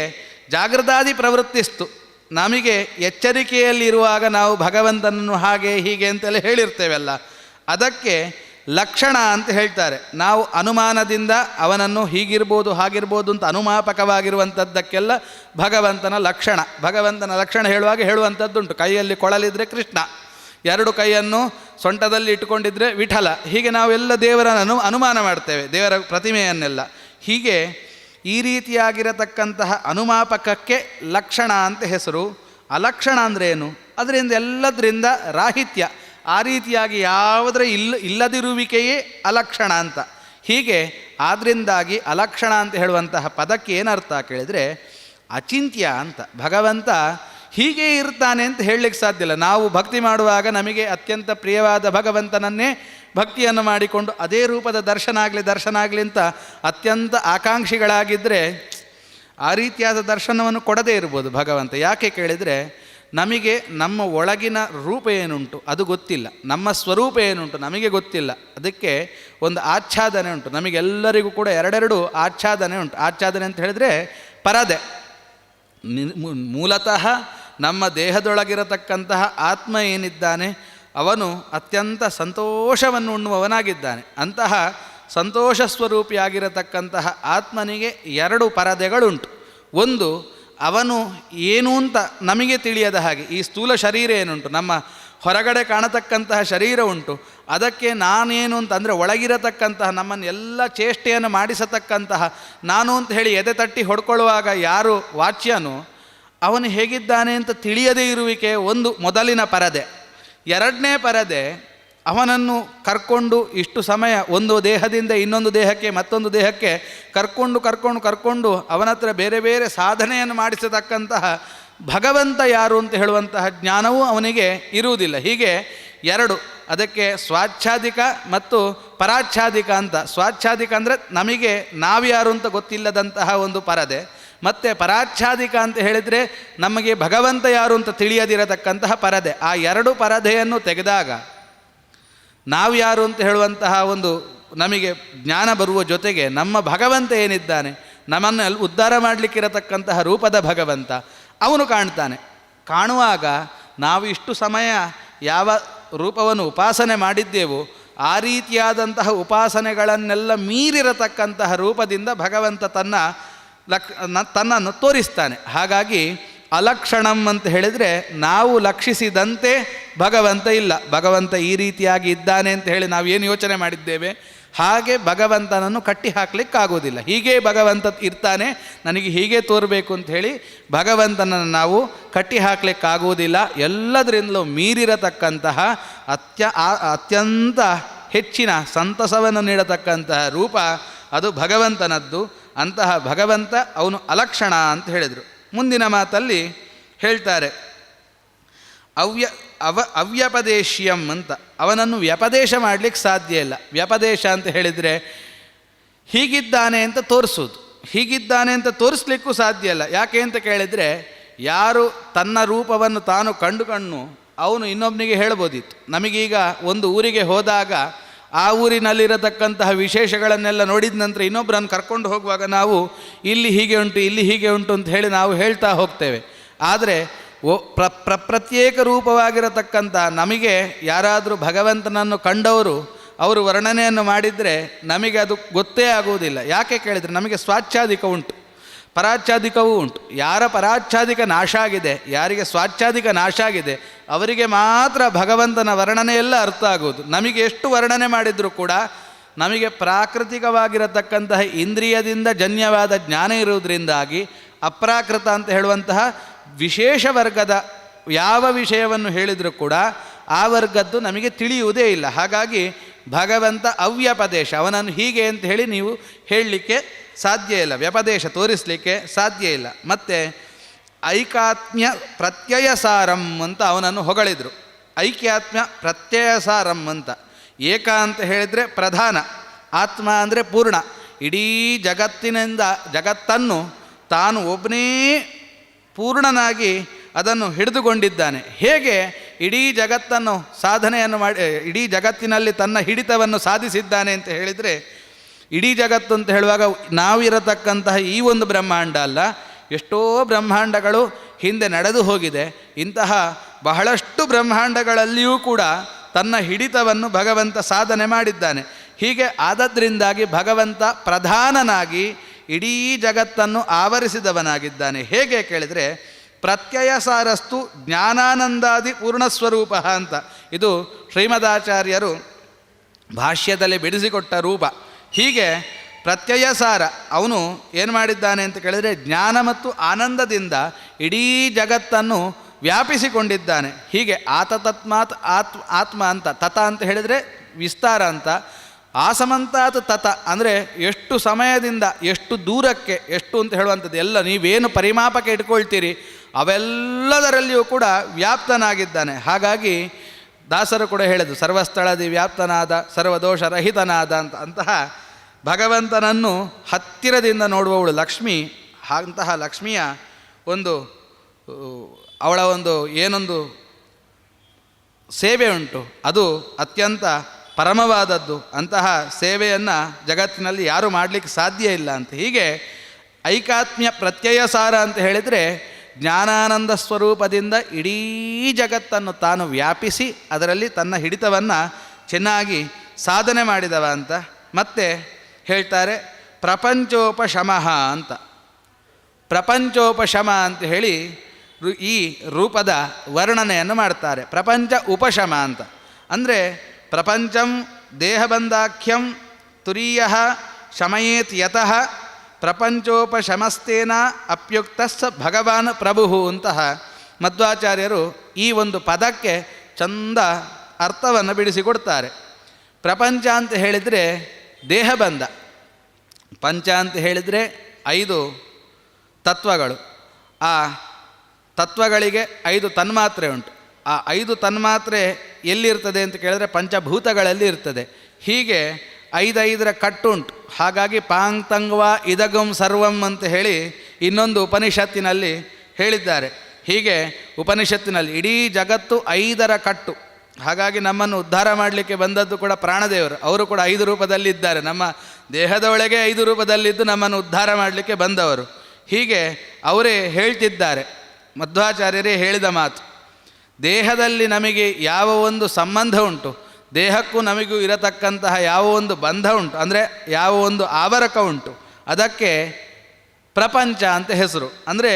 ಜಾಗೃತಾದಿ ಪ್ರವೃತ್ತಿಸ್ತು, ನಮಗೆ ಎಚ್ಚರಿಕೆಯಲ್ಲಿರುವಾಗ ನಾವು ಭಗವಂತನನ್ನು ಹಾಗೆ ಹೀಗೆ ಅಂತೆಲ್ಲ ಹೇಳಿರ್ತೇವಲ್ಲ, ಅದಕ್ಕೆ ಲಕ್ಷಣ ಅಂತ ಹೇಳ್ತಾರೆ. ನಾವು ಅನುಮಾನದಿಂದ ಅವನನ್ನು ಹೀಗಿರ್ಬೋದು ಹಾಗಿರ್ಬೋದು ಅಂತ ಅನುಮಾಪಕವಾಗಿರುವಂಥದ್ದಕ್ಕೆಲ್ಲ ಭಗವಂತನ ಲಕ್ಷಣ. ಭಗವಂತನ ಲಕ್ಷಣ ಹೇಳುವಾಗ ಹೇಳುವಂಥದ್ದುಂಟು. ಕೈಯಲ್ಲಿ ಕೊಳಲಿದ್ರೆ ಕೃಷ್ಣ, ಎರಡು ಕೈಯನ್ನು ಸೊಂಟದಲ್ಲಿ ಇಟ್ಟುಕೊಂಡಿದ್ರೆ ವಿಠಲ. ಹೀಗೆ ನಾವೆಲ್ಲ ದೇವರನ್ನು ಅನುಮಾನ ಮಾಡ್ತೇವೆ, ದೇವರ ಪ್ರತಿಮೆಯನ್ನೆಲ್ಲ. ಹೀಗೆ ಈ ರೀತಿಯಾಗಿರತಕ್ಕಂತಹ ಅನುಮಾಪಕಕ್ಕೆ ಲಕ್ಷಣ ಅಂತ ಹೆಸರು. ಅಲಕ್ಷಣ ಅಂದರೆ ಏನು? ಅದರಿಂದ ಎಲ್ಲದರಿಂದ ರಾಹಿತ್ಯ, ಆ ರೀತಿಯಾಗಿ ಯಾವುದರ ಇಲ್ಲದಿರುವಿಕೆಯೇ ಅಲಕ್ಷಣ ಅಂತ. ಹೀಗೆ ಆದ್ದರಿಂದಾಗಿ ಅಲಕ್ಷಣ ಅಂತ ಹೇಳುವಂತಹ ಪದಕ್ಕೆ ಏನರ್ಥ ಕೇಳಿದರೆ ಅಚಿಂತ್ಯ ಅಂತ. ಭಗವಂತ ಹೀಗೆ ಇರ್ತಾನೆ ಅಂತ ಹೇಳಲಿಕ್ಕೆ ಸಾಧ್ಯ ಇಲ್ಲ. ನಾವು ಭಕ್ತಿ ಮಾಡುವಾಗ ನಮಗೆ ಅತ್ಯಂತ ಪ್ರಿಯವಾದ ಭಗವಂತನನ್ನೇ ಭಕ್ತಿಯನ್ನು ಮಾಡಿಕೊಂಡು ಅದೇ ರೂಪದ ದರ್ಶನ ಆಗಲಿ ಅಂತ ಅತ್ಯಂತ ಆಕಾಂಕ್ಷಿಗಳಾಗಿದ್ದರೆ ಆ ರೀತಿಯಾದ ದರ್ಶನವನ್ನು ಕೊಡದೇ ಇರ್ಬೋದು ಭಗವಂತ. ಯಾಕೆ ಕೇಳಿದರೆ ನಮಗೆ ನಮ್ಮ ಒಳಗಿನ ರೂಪ ಏನುಂಟು ಅದು ಗೊತ್ತಿಲ್ಲ, ನಮ್ಮ ಸ್ವರೂಪ ಏನುಂಟು ನಮಗೆ ಗೊತ್ತಿಲ್ಲ. ಅದಕ್ಕೆ ಒಂದು ಆಚ್ಛಾದನೆ ಉಂಟು. ನಮಗೆಲ್ಲರಿಗೂ ಕೂಡ ಎರಡೆರಡು ಆಚ್ಛಾದನೆ ಉಂಟು. ಆಚ್ಛಾದನೆ ಅಂತ ಹೇಳಿದರೆ ಪರದೆ. ಮೂಲತಃ ನಮ್ಮ ದೇಹದೊಳಗಿರತಕ್ಕಂತಹ ಆತ್ಮ ಏನಿದ್ದಾನೆ ಅವನು ಅತ್ಯಂತ ಸಂತೋಷವನ್ನು ಉಣ್ಣುವವನಾಗಿದ್ದಾನೆ. ಅಂತಹ ಸಂತೋಷ ಸ್ವರೂಪಿಯಾಗಿರತಕ್ಕಂತಹ ಆತ್ಮನಿಗೆ ಎರಡು ಪರದೆಗಳುಂಟು. ಒಂದು, ಅವನು ಏನು ಅಂತ ನಮಗೆ ತಿಳಿಯದ ಹಾಗೆ ಈ ಸ್ಥೂಲ ಶರೀರ ಏನುಂಟು, ನಮ್ಮ ಹೊರಗಡೆ ಕಾಣತಕ್ಕಂತಹ ಶರೀರ ಉಂಟು, ಅದಕ್ಕೆ ನಾನೇನು ಅಂತ ಅಂದರೆ ಒಳಗಿರತಕ್ಕಂತಹ ನಮ್ಮನ್ನು ಎಲ್ಲ ಚೇಷ್ಟೆಯನ್ನು ಮಾಡಿಸತಕ್ಕಂತಹ ನಾನು ಅಂತ ಹೇಳಿ ಎದೆ ತಟ್ಟಿ ಹೊಡ್ಕೊಳ್ಳುವಾಗ ಯಾರು ವಾಚ್ಯನೋ ಅವನು ಹೇಗಿದ್ದಾನೆ ಅಂತ ತಿಳಿಯದೇ ಇರುವಿಕೆ ಒಂದು ಮೊದಲಿನ ಪರದೆ. ಎರಡನೇ ಪರದೆ, ಅವನನ್ನು ಕರ್ಕೊಂಡು ಇಷ್ಟು ಸಮಯ ಒಂದು ದೇಹದಿಂದ ಇನ್ನೊಂದು ದೇಹಕ್ಕೆ ಮತ್ತೊಂದು ದೇಹಕ್ಕೆ ಕರ್ಕೊಂಡು ಅವನ ಹತ್ರ ಬೇರೆ ಬೇರೆ ಸಾಧನೆಯನ್ನು ಮಾಡಿಸತಕ್ಕಂತಹ ಭಗವಂತ ಯಾರು ಅಂತ ಹೇಳುವಂತಹ ಜ್ಞಾನವೂ ಅವನಿಗೆ ಇರುವುದಿಲ್ಲ. ಹೀಗೆ ಎರಡು, ಅದಕ್ಕೆ ಸ್ವಾಚ್ಛಾದಿಕ ಮತ್ತು ಪರಾಚ್ಛಾದಿಕ ಅಂತ. ಸ್ವಾಚ್ಛಾದಿಕ ಅಂದರೆ ನಮಗೆ ನಾವ್ಯಾರು ಅಂತ ಗೊತ್ತಿಲ್ಲದಂತಹ ಒಂದು ಪರದೆ, ಮತ್ತು ಪರಾಚ್ಛಾದಿಕ ಅಂತ ಹೇಳಿದರೆ ನಮಗೆ ಭಗವಂತ ಯಾರು ಅಂತ ತಿಳಿಯದಿರತಕ್ಕಂತಹ ಪರದೆ. ಆ ಎರಡು ಪರದೆಯನ್ನು ತೆಗೆದಾಗ ನಾವು ಯಾರು ಅಂತ ಹೇಳುವಂತಹ ಒಂದು ನಮಗೆ ಜ್ಞಾನ ಬರುವ ಜೊತೆಗೆ ನಮ್ಮ ಭಗವಂತ ಏನಿದ್ದಾನೆ, ನಮ್ಮನ್ನು ಉದ್ಧಾರ ಮಾಡಲಿಕ್ಕಿರತಕ್ಕಂತಹ ರೂಪದ ಭಗವಂತ ಅವನು ಕಾಣ್ತಾನೆ. ಕಾಣುವಾಗ ನಾವು ಇಷ್ಟು ಸಮಯ ಯಾವ ರೂಪವನ್ನು ಉಪಾಸನೆ ಮಾಡಿದ್ದೇವೋ ಆ ರೀತಿಯಾದಂತಹ ಉಪಾಸನೆಗಳನ್ನೆಲ್ಲ ಮೀರಿರತಕ್ಕಂತಹ ರೂಪದಿಂದ ಭಗವಂತ ತನ್ನನ್ನು ತೋರಿಸ್ತಾನೆ. ಹಾಗಾಗಿ ಅಲಕ್ಷಣಂ ಅಂತ ಹೇಳಿದರೆ ನಾವು ಲಕ್ಷಿಸಿದಂತೆ ಭಗವಂತ ಇಲ್ಲ. ಭಗವಂತ ಈ ರೀತಿಯಾಗಿ ಇದ್ದಾನೆ ಅಂತ ಹೇಳಿ ನಾವು ಏನು ಯೋಚನೆ ಮಾಡಿದ್ದೇವೆ ಹಾಗೆ ಭಗವಂತನನ್ನು ಕಟ್ಟಿ ಹಾಕಲಿಕ್ಕಾಗೋದಿಲ್ಲ. ಹೀಗೆ ಭಗವಂತ ಇರ್ತಾನೆ, ನನಗೆ ಹೀಗೆ ತೋರಬೇಕು ಅಂತ ಹೇಳಿ ಭಗವಂತನನ್ನು ನಾವು ಕಟ್ಟಿ ಹಾಕಲಿಕ್ಕಾಗುವುದಿಲ್ಲ. ಎಲ್ಲದರಿಂದಲೂ ಮೀರಿರತಕ್ಕಂತಹ ಅತ್ಯಂತ ಹೆಚ್ಚಿನ ಸಂತಸವನ್ನು ನೀಡತಕ್ಕಂತಹ ರೂಪ ಅದು ಭಗವಂತನದ್ದು. ಅಂತಹ ಭಗವಂತ ಅವನು ಅಲಕ್ಷಣ ಅಂತ ಹೇಳಿದರು. ಮುಂದಿನ ಮಾತಲ್ಲಿ ಹೇಳ್ತಾರೆ ಅವ್ಯಪದೇಶ್ಯಂ ಅಂತ. ಅವನನ್ನು ವ್ಯಪದೇಶ ಮಾಡಲಿಕ್ಕೆ ಸಾಧ್ಯ ಇಲ್ಲ. ವ್ಯಪದೇಶ ಅಂತ ಹೇಳಿದರೆ ಹೀಗಿದ್ದಾನೆ ಅಂತ ತೋರಿಸೋದು, ಹೀಗಿದ್ದಾನೆ ಅಂತ ತೋರಿಸ್ಲಿಕ್ಕೂ ಸಾಧ್ಯ ಇಲ್ಲ. ಯಾಕೆ ಅಂತ ಕೇಳಿದರೆ ಯಾರು ತನ್ನ ರೂಪವನ್ನು ತಾನು ಕಂಡು ಅವನು ಇನ್ನೊಬ್ಬನಿಗೆ ಹೇಳ್ಬೋದಿತ್ತು. ನಮಗೀಗ ಒಂದು ಊರಿಗೆ ಹೋದಾಗ ಆ ಊರಿನಲ್ಲಿರತಕ್ಕಂತಹ ವಿಶೇಷಗಳನ್ನೆಲ್ಲ ನೋಡಿದ ನಂತರ ಇನ್ನೊಬ್ಬರನ್ನು ಕರ್ಕೊಂಡು ಹೋಗುವಾಗ ನಾವು ಇಲ್ಲಿ ಹೀಗೆ ಉಂಟು ಇಲ್ಲಿ ಹೀಗೆ ಉಂಟು ಅಂತ ಹೇಳಿ ನಾವು ಹೇಳ್ತಾ ಹೋಗ್ತೇವೆ. ಆದರೆ ಪ್ರತ್ಯೇಕ ರೂಪವಾಗಿರತಕ್ಕಂಥ ನಮಗೆ ಯಾರಾದರೂ ಭಗವಂತನನ್ನು ಕಂಡವರು ಅವರು ವರ್ಣನೆಯನ್ನು ಮಾಡಿದರೆ ನಮಗೆ ಅದು ಗೊತ್ತೇ ಆಗುವುದಿಲ್ಲ. ಯಾಕೆ ಕೇಳಿದರೆ ನಮಗೆ ಸ್ವಾಚ್ಛಾದಿಕ ಉಂಟು, ಪರಾಚ್ಛಾದಿಕವೂ ಉಂಟು. ಯಾರ ಪರಾಚ್ಛಾದಿಕ ನಾಶ ಆಗಿದೆ, ಯಾರಿಗೆ ಸ್ವಾಚ್ಛಾದಿಕ ನಾಶ ಆಗಿದೆ ಅವರಿಗೆ ಮಾತ್ರ ಭಗವಂತನ ವರ್ಣನೆಯೆಲ್ಲ ಅರ್ಥ ಆಗುವುದು. ನಮಗೆ ಎಷ್ಟು ವರ್ಣನೆ ಮಾಡಿದರೂ ಕೂಡ ನಮಗೆ ಪ್ರಾಕೃತಿಕವಾಗಿರತಕ್ಕಂತಹ ಇಂದ್ರಿಯದಿಂದ ಜನ್ಯವಾದ ಜ್ಞಾನ ಇರುವುದರಿಂದಾಗಿ ಅಪ್ರಾಕೃತ ಅಂತ ಹೇಳುವಂತಹ ವಿಶೇಷ ವರ್ಗದ ಯಾವ ವಿಷಯವನ್ನು ಹೇಳಿದರೂ ಕೂಡ ಆ ವರ್ಗದ್ದು ನಮಗೆ ತಿಳಿಯುವುದೇ ಇಲ್ಲ. ಹಾಗಾಗಿ ಭಗವಂತ ಅವ್ಯಪದೇಶ, ಅವನನ್ನು ಹೀಗೆ ಅಂತ ಹೇಳಿ ನೀವು ಹೇಳಲಿಕ್ಕೆ ಸಾಧ್ಯ ಇಲ್ಲ, ವ್ಯಪದೇಶ ತೋರಿಸಲಿಕ್ಕೆ ಸಾಧ್ಯ ಇಲ್ಲ. ಮತ್ತು ಐಕಾತ್ಮ್ಯ ಪ್ರತ್ಯಯಸಾರಂ ಅಂತ ಅವನನ್ನು ಹೊಗಳಿದರು. ಐಕ್ಯಾತ್ಮ್ಯ ಪ್ರತ್ಯಯಸಾರಂ ಅಂತ. ಏಕ ಅಂತ ಹೇಳಿದರೆ ಪ್ರಧಾನ, ಆತ್ಮ ಅಂದರೆ ಪೂರ್ಣ. ಇಡೀ ಜಗತ್ತನ್ನು ತಾನು ಒಬ್ಬನೇ ಪೂರ್ಣನಾಗಿ ಅದನ್ನು ಹಿಡಿದುಕೊಂಡಿದ್ದಾನೆ. ಹೇಗೆ ಇಡೀ ಜಗತ್ತನ್ನು ಸಾಧನೆಯನ್ನು ಮಾಡಿ ಇಡೀ ಜಗತ್ತಿನಲ್ಲಿ ತನ್ನ ಹಿಡಿತವನ್ನು ಸಾಧಿಸಿದ್ದಾನೆ ಅಂತ ಹೇಳಿದರೆ, ಇಡೀ ಜಗತ್ತು ಅಂತ ಹೇಳುವಾಗ ನಾವಿರತಕ್ಕಂತಹ ಈ ಒಂದು ಬ್ರಹ್ಮಾಂಡ ಅಲ್ಲ, ಎಷ್ಟೋ ಬ್ರಹ್ಮಾಂಡಗಳು ಹಿಂದೆ ನಡೆದು ಹೋಗಿದೆ. ಇಂತಹ ಬಹಳಷ್ಟು ಬ್ರಹ್ಮಾಂಡಗಳಲ್ಲಿಯೂ ಕೂಡ ತನ್ನ ಹಿಡಿತವನ್ನು ಭಗವಂತ ಸಾಧನೆ ಮಾಡಿದ್ದಾನೆ. ಹೀಗೆ ಆದದ್ರಿಂದಾಗಿ ಭಗವಂತ ಪ್ರಧಾನನಾಗಿ ಇಡೀ ಜಗತ್ತನ್ನು ಆವರಿಸಿದವನಾಗಿದ್ದಾನೆ. ಹೇಗೆ ಕೇಳಿದರೆ, ಪ್ರತ್ಯಯ ಸಾರಸ್ತು ಜ್ಞಾನಾನಂದಾದಿ ಪೂರ್ಣಸ್ವರೂಪ ಅಂತ ಇದು ಶ್ರೀಮದಾಚಾರ್ಯರು ಭಾಷ್ಯದಲ್ಲಿ ಬಿಡಿಸಿಕೊಟ್ಟ ರೂಪ. ಹೀಗೆ ಪ್ರತ್ಯಯ ಸಾರ ಅವನು ಏನು ಮಾಡಿದ್ದಾನೆ ಅಂತ ಕೇಳಿದರೆ, ಜ್ಞಾನ ಮತ್ತು ಆನಂದದಿಂದ ಇಡೀ ಜಗತ್ತನ್ನು ವ್ಯಾಪಿಸಿಕೊಂಡಿದ್ದಾನೆ. ಹೀಗೆ ಆತತತ್ಮಾತ್ ಆತ್ಮ ಅಂತ, ತತ ಅಂತ ಹೇಳಿದರೆ ವಿಸ್ತಾರ ಅಂತ, ಆಸಮಂತಾತ್ ತತ ಅಂದರೆ ಎಷ್ಟು ಸಮಯದಿಂದ ಎಷ್ಟು ದೂರಕ್ಕೆ ಎಷ್ಟು ಅಂತ ಹೇಳುವಂಥದ್ದು ಎಲ್ಲ ನೀವೇನು ಪರಿಮಾಪಕ್ಕೆ ಇಟ್ಕೊಳ್ತೀರಿ ಅವೆಲ್ಲದರಲ್ಲಿಯೂ ಕೂಡ ವ್ಯಾಪ್ತನಾಗಿದ್ದಾನೆ. ಹಾಗಾಗಿ ದಾಸರು ಕೂಡ ಹೇಳಿದ್ರು, ಸರ್ವಸ್ಥಳದಿ ವ್ಯಾಪ್ತನಾದ ಸರ್ವದೋಷರಹಿತನಾದ ಅಂತಹ ಭಗವಂತನನ್ನು ಹತ್ತಿರದಿಂದ ನೋಡುವವಳು ಲಕ್ಷ್ಮಿ. ಅಂತಹ ಲಕ್ಷ್ಮಿಯ ಅವಳ ಏನೊಂದು ಸೇವೆ ಉಂಟು, ಅದು ಅತ್ಯಂತ ಪರಮವಾದದ್ದು. ಅಂತಹ ಸೇವೆಯನ್ನು ಜಗತ್ತಿನಲ್ಲಿ ಯಾರೂ ಮಾಡಲಿಕ್ಕೆ ಸಾಧ್ಯ ಇಲ್ಲ ಅಂತ. ಹೀಗೆ ಐಕಾತ್ಮ್ಯ ಪ್ರತ್ಯಯ ಸಾರ ಅಂತ ಹೇಳಿದರೆ, ಜ್ಞಾನಾನಂದ ಸ್ವರೂಪದಿಂದ ಇಡೀ ಜಗತ್ತನ್ನು ತಾನು ವ್ಯಾಪಿಸಿ ಅದರಲ್ಲಿ ತನ್ನ ಹಿಡಿತವನ್ನು ಚೆನ್ನಾಗಿ ಸಾಧನೆ ಮಾಡಿದವ ಅಂತ. ಮತ್ತೆ ಹೇಳ್ತಾರೆ ಪ್ರಪಂಚೋಪಶಮಃ ಅಂತ. ಪ್ರಪಂಚೋಪಶಮ ಅಂತ ಹೇಳಿ ಈ ರೂಪದ ವರ್ಣನೆಯನ್ನು ಮಾಡ್ತಾರೆ. ಪ್ರಪಂಚ ಉಪಶಮ ಅಂತ ಅಂದರೆ, ಪ್ರಪಂಚಂ ದೇಹಬಂಧಾಖ್ಯಂ ತುರೀಯ ಶಮಯೇತ್ ಯತಃ ಪ್ರಪಂಚೋಪಶಮಸ್ತೇನ ಅಪ್ಯುಕ್ತಸ್ಸ ಭಗವಾನ್ ಪ್ರಭು ಅಂತಹ ಮಧ್ವಾಚಾರ್ಯರು ಈ ಒಂದು ಪದಕ್ಕೆ ಚಂದ ಅರ್ಥವನ್ನು ಬಿಡಿಸಿಕೊಡ್ತಾರೆ. ಪ್ರಪಂಚ ಅಂತ ಹೇಳಿದರೆ ದೇಹಬಂಧ, ಪಂಚ ಅಂತ ಹೇಳಿದರೆ 5 ತತ್ವಗಳು. ಆ ತತ್ವಗಳಿಗೆ 5 ತನ್ಮಾತ್ರೆ ಉಂಟು. ಆ 5 ತನ್ಮಾತ್ರೆ ಎಲ್ಲಿರ್ತದೆ ಅಂತ ಕೇಳಿದ್ರೆ ಪಂಚಭೂತಗಳಲ್ಲಿ ಇರ್ತದೆ. ಹೀಗೆ 5 ಕಟ್ಟುಂಟು. ಹಾಗಾಗಿ ಪಾಂಗ್ತಂಗ್ವಾ ಇದಗಂ ಸರ್ವಂ ಅಂತ ಹೇಳಿ ಇನ್ನೊಂದು ಉಪನಿಷತ್ತಿನಲ್ಲಿ ಹೇಳಿದ್ದಾರೆ. ಹೀಗೆ ಉಪನಿಷತ್ತಿನಲ್ಲಿ ಇಡೀ ಜಗತ್ತು 5 ಕಟ್ಟು. ಹಾಗಾಗಿ ನಮ್ಮನ್ನು ಉದ್ಧಾರ ಮಾಡಲಿಕ್ಕೆ ಬಂದದ್ದು ಕೂಡ ಪ್ರಾಣದೇವರು. ಅವರು ಕೂಡ 5 ರೂಪದಲ್ಲಿದ್ದಾರೆ. ನಮ್ಮ ದೇಹದ ಒಳಗೆ 5 ರೂಪದಲ್ಲಿದ್ದು ನಮ್ಮನ್ನು ಉದ್ಧಾರ ಮಾಡಲಿಕ್ಕೆ ಬಂದವರು. ಹೀಗೆ ಅವರೇ ಹೇಳ್ತಿದ್ದಾರೆ, ಮಧ್ವಾಚಾರ್ಯರೇ ಹೇಳಿದ ಮಾತು. ದೇಹದಲ್ಲಿ ನಮಗೆ ಯಾವ ಒಂದು ಸಂಬಂಧ ಉಂಟು, ದೇಹಕ್ಕೂ ನಮಗೂ ಇರತಕ್ಕಂತಹ ಯಾವ ಒಂದು ಬಂಧ ಉಂಟು, ಅಂದರೆ ಯಾವ ಒಂದು ಆವರಕ ಉಂಟು, ಅದಕ್ಕೆ ಪ್ರಪಂಚ ಅಂತ ಹೆಸರು. ಅಂದರೆ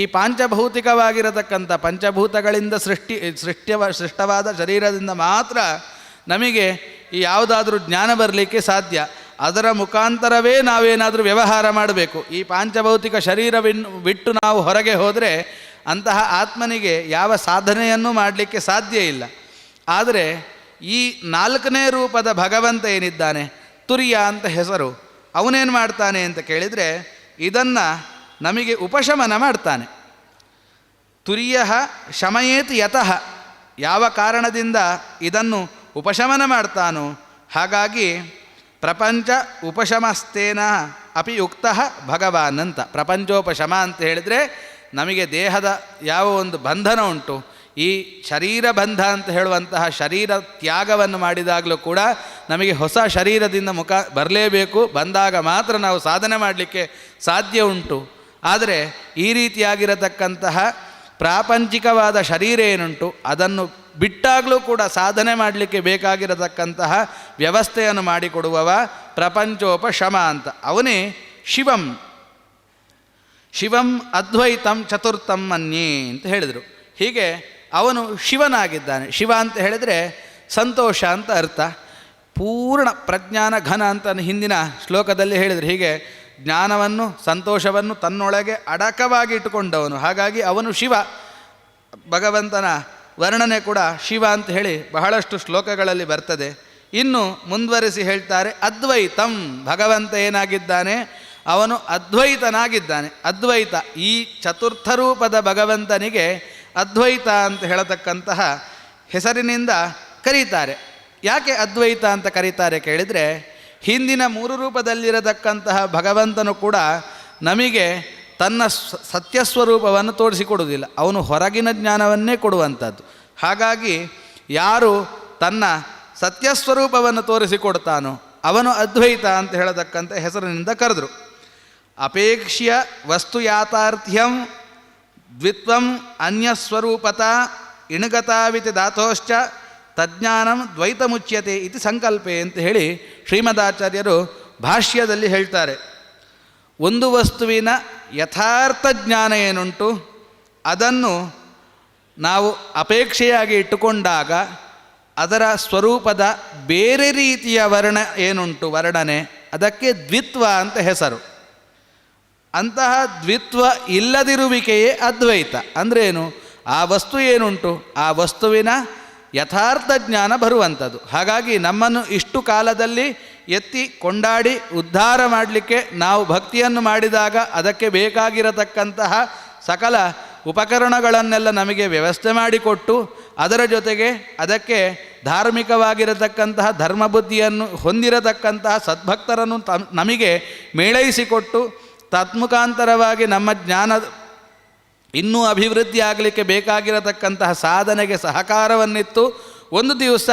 ಈ ಪಾಂಚಭೌತಿಕವಾಗಿರತಕ್ಕಂಥ ಪಂಚಭೂತಗಳಿಂದ ಸೃಷ್ಟವಾದ ಶರೀರದಿಂದ ಮಾತ್ರ ನಮಗೆ ಈ ಯಾವುದಾದ್ರೂ ಜ್ಞಾನ ಬರಲಿಕ್ಕೆ ಸಾಧ್ಯ. ಅದರ ಮುಖಾಂತರವೇ ನಾವೇನಾದರೂ ವ್ಯವಹಾರ ಮಾಡಬೇಕು. ಈ ಪಾಂಚಭೌತಿಕ ಶರೀರವನ್ನು ಬಿಟ್ಟು ನಾವು ಹೊರಗೆ ಹೋದರೆ ಅಂತಹ ಆತ್ಮನಿಗೆ ಯಾವ ಸಾಧನೆಯನ್ನು ಮಾಡಲಿಕ್ಕೆ ಸಾಧ್ಯ ಇಲ್ಲ. ಆದರೆ ಈ 4ನೇ ರೂಪದ ಭಗವಂತ ಏನಿದ್ದಾನೆ, ತುರ್ಯ ಅಂತ ಹೆಸರು, ಅವನೇನು ಮಾಡ್ತಾನೆ ಅಂತ ಕೇಳಿದರೆ ಇದನ್ನು ನಮಗೆ ಉಪಶಮನ ಮಾಡ್ತಾನೆ. ತುರ್ಯ ಶಮಯೇತ್ ಯತಃ, ಯಾವ ಕಾರಣದಿಂದ ಇದನ್ನು ಉಪಶಮನ ಮಾಡ್ತಾನೋ ಹಾಗಾಗಿ ಪ್ರಪಂಚ ಉಪಶಮಸ್ತೇನ ಅಪಿ ಯುಕ್ತ ಭಗವಾನ್ ಅಂತ. ಪ್ರಪಂಚೋಪಶಮ ಅಂತ ಹೇಳಿದರೆ ನಮಗೆ ದೇಹದ ಯಾವ ಒಂದು ಬಂಧನ ಉಂಟು, ಈ ಶರೀರ ಬಂಧ ಅಂತ ಹೇಳುವಂತಹ ಶರೀರ ತ್ಯಾಗವನ್ನು ಮಾಡಿದಾಗಲೂ ಕೂಡ ನಮಗೆ ಹೊಸ ಶರೀರದಿಂದ ಮುಖ ಬರಲೇಬೇಕು. ಬಂದಾಗ ಮಾತ್ರ ನಾವು ಸಾಧನೆ ಮಾಡಲಿಕ್ಕೆ ಸಾಧ್ಯ ಉಂಟು. ಆದರೆ ಈ ರೀತಿಯಾಗಿರತಕ್ಕಂತಹ ಪ್ರಾಪಂಚಿಕವಾದ ಶರೀರ ಏನುಂಟು ಅದನ್ನು ಬಿಟ್ಟಾಗಲೂ ಕೂಡ ಸಾಧನೆ ಮಾಡಲಿಕ್ಕೆ ಬೇಕಾಗಿರತಕ್ಕಂತಹ ವ್ಯವಸ್ಥೆಯನ್ನು ಮಾಡಿಕೊಡುವವ ಪ್ರಪಂಚೋಪಶಮ ಅಂತ. ಅವನೇ ಶಿವಂ. ಶಿವಂ ಅದ್ವೈತಂ ಚತುರ್ಥಂ ಮನ್ಯೇ ಅಂತ ಹೇಳಿದರು. ಹೀಗೆ ಅವನು ಶಿವನಾಗಿದ್ದಾನೆ. ಶಿವ ಅಂತ ಹೇಳಿದರೆ ಸಂತೋಷ ಅಂತ ಅರ್ಥ. ಪೂರ್ಣ ಪ್ರಜ್ಞಾನ ಘನ ಅಂತ ಹಿಂದಿನ ಶ್ಲೋಕದಲ್ಲಿ ಹೇಳಿದರು. ಹೀಗೆ ಜ್ಞಾನವನ್ನು ಸಂತೋಷವನ್ನು ತನ್ನೊಳಗೆ ಅಡಕವಾಗಿ ಇಟ್ಟುಕೊಂಡವನು. ಹಾಗಾಗಿ ಅವನು ಶಿವ. ಭಗವಂತನ ವರ್ಣನೆ ಕೂಡ ಶಿವ ಅಂತ ಹೇಳಿ ಬಹಳಷ್ಟು ಶ್ಲೋಕಗಳಲ್ಲಿ ಬರ್ತದೆ. ಇನ್ನು ಮುಂದುವರಿಸಿ ಹೇಳ್ತಾರೆ ಅದ್ವೈತಂ. ಭಗವಂತ ಏನಾಗಿದ್ದಾನೆ, ಅವನು ಅದ್ವೈತನಾಗಿದ್ದಾನೆ. ಅದ್ವೈತ, ಈ ಚತುರ್ಥ ರೂಪದ ಭಗವಂತನಿಗೆ ಅದ್ವೈತ ಅಂತ ಹೇಳತಕ್ಕಂತಹ ಹೆಸರಿನಿಂದ ಕರೀತಾರೆ. ಯಾಕೆ ಅದ್ವೈತ ಅಂತ ಕರೀತಾರೆ ಕೇಳಿದರೆ, ಹಿಂದಿನ 3 ರೂಪದಲ್ಲಿರತಕ್ಕಂತಹ ಭಗವಂತನು ಕೂಡ ನಮಗೆ ತನ್ನ ಸತ್ಯಸ್ವರೂಪವನ್ನು ತೋರಿಸಿಕೊಡುವುದಿಲ್ಲ. ಅವನು ಹೊರಗಿನ ಜ್ಞಾನವನ್ನೇ ಕೊಡುವಂಥದ್ದು. ಹಾಗಾಗಿ ಯಾರು ತನ್ನ ಸತ್ಯಸ್ವರೂಪವನ್ನು ತೋರಿಸಿಕೊಡ್ತಾನೋ ಅವನು ಅದ್ವೈತ ಅಂತ ಹೇಳತಕ್ಕಂಥ ಹೆಸರಿನಿಂದ ಕರೆದರು. ಅಪೇಕ್ಷ್ಯ ವಸ್ತು ಯಾಥಾರ್ಥ್ಯಂ ದ್ವಿತ್ವಂ ಅನ್ಯಸ್ವರೂಪತ ಇಣಗತಾವಿತಿ ಧಾತೋಶ್ಚ ತಜ್ಞಾನಂ ದ್ವೈತಮುಚ್ಯತೆ ಇತಿ ಸಂಕಲ್ಪೆ ಅಂತ ಹೇಳಿ ಶ್ರೀಮದಾಚಾರ್ಯರು ಭಾಷ್ಯದಲ್ಲಿ ಹೇಳ್ತಾರೆ. ಒಂದು ವಸ್ತುವಿನ ಯಥಾರ್ಥ ಜ್ಞಾನ ಏನುಂಟು ಅದನ್ನು ನಾವು ಅಪೇಕ್ಷೆಯಾಗಿ ಇಟ್ಟುಕೊಂಡಾಗ ಅದರ ಸ್ವರೂಪದ ಬೇರೆ ರೀತಿಯ ವರ್ಣ ಏನುಂಟು ವರ್ಣನೆ, ಅದಕ್ಕೆ ದ್ವಿತ್ವ ಅಂತ ಹೆಸರು. ಅಂತಹ ದ್ವಿತ್ವ ಇಲ್ಲದಿರುವಿಕೆಯೇ ಅದ್ವೈತ. ಅಂದ್ರೇನು? ಆ ವಸ್ತು ಏನುಂಟು ಆ ವಸ್ತುವಿನ ಯಥಾರ್ಥ ಜ್ಞಾನ ಬರುವಂಥದ್ದು. ಹಾಗಾಗಿ ನಮ್ಮನ್ನು ಇಷ್ಟು ಕಾಲದಲ್ಲಿ ಎತ್ತಿ ಕೊಂಡಾಡಿ ಉದ್ಧಾರ ಮಾಡಲಿಕ್ಕೆ ನಾವು ಭಕ್ತಿಯನ್ನು ಮಾಡಿದಾಗ ಅದಕ್ಕೆ ಬೇಕಾಗಿರತಕ್ಕಂತಹ ಸಕಲ ಉಪಕರಣಗಳನ್ನೆಲ್ಲ ನಮಗೆ ವ್ಯವಸ್ಥೆ ಮಾಡಿಕೊಟ್ಟು, ಅದರ ಜೊತೆಗೆ ಅದಕ್ಕೆ ಧಾರ್ಮಿಕವಾಗಿರತಕ್ಕಂತಹ ಧರ್ಮಬುದ್ಧಿಯನ್ನು ಹೊಂದಿರತಕ್ಕಂತಹ ಸದ್ಭಕ್ತರನ್ನು ನಮಗೆ ಮೇಳೈಸಿಕೊಟ್ಟು, ತನ್ಮುಖಾಂತರವಾಗಿ ನಮ್ಮ ಜ್ಞಾನ ಇನ್ನೂ ಅಭಿವೃದ್ಧಿ ಆಗಲಿಕ್ಕೆ ಬೇಕಾಗಿರತಕ್ಕಂತಹ ಸಾಧನೆಗೆ ಸಹಕಾರವನ್ನಿತ್ತು ಒಂದು ದಿವಸ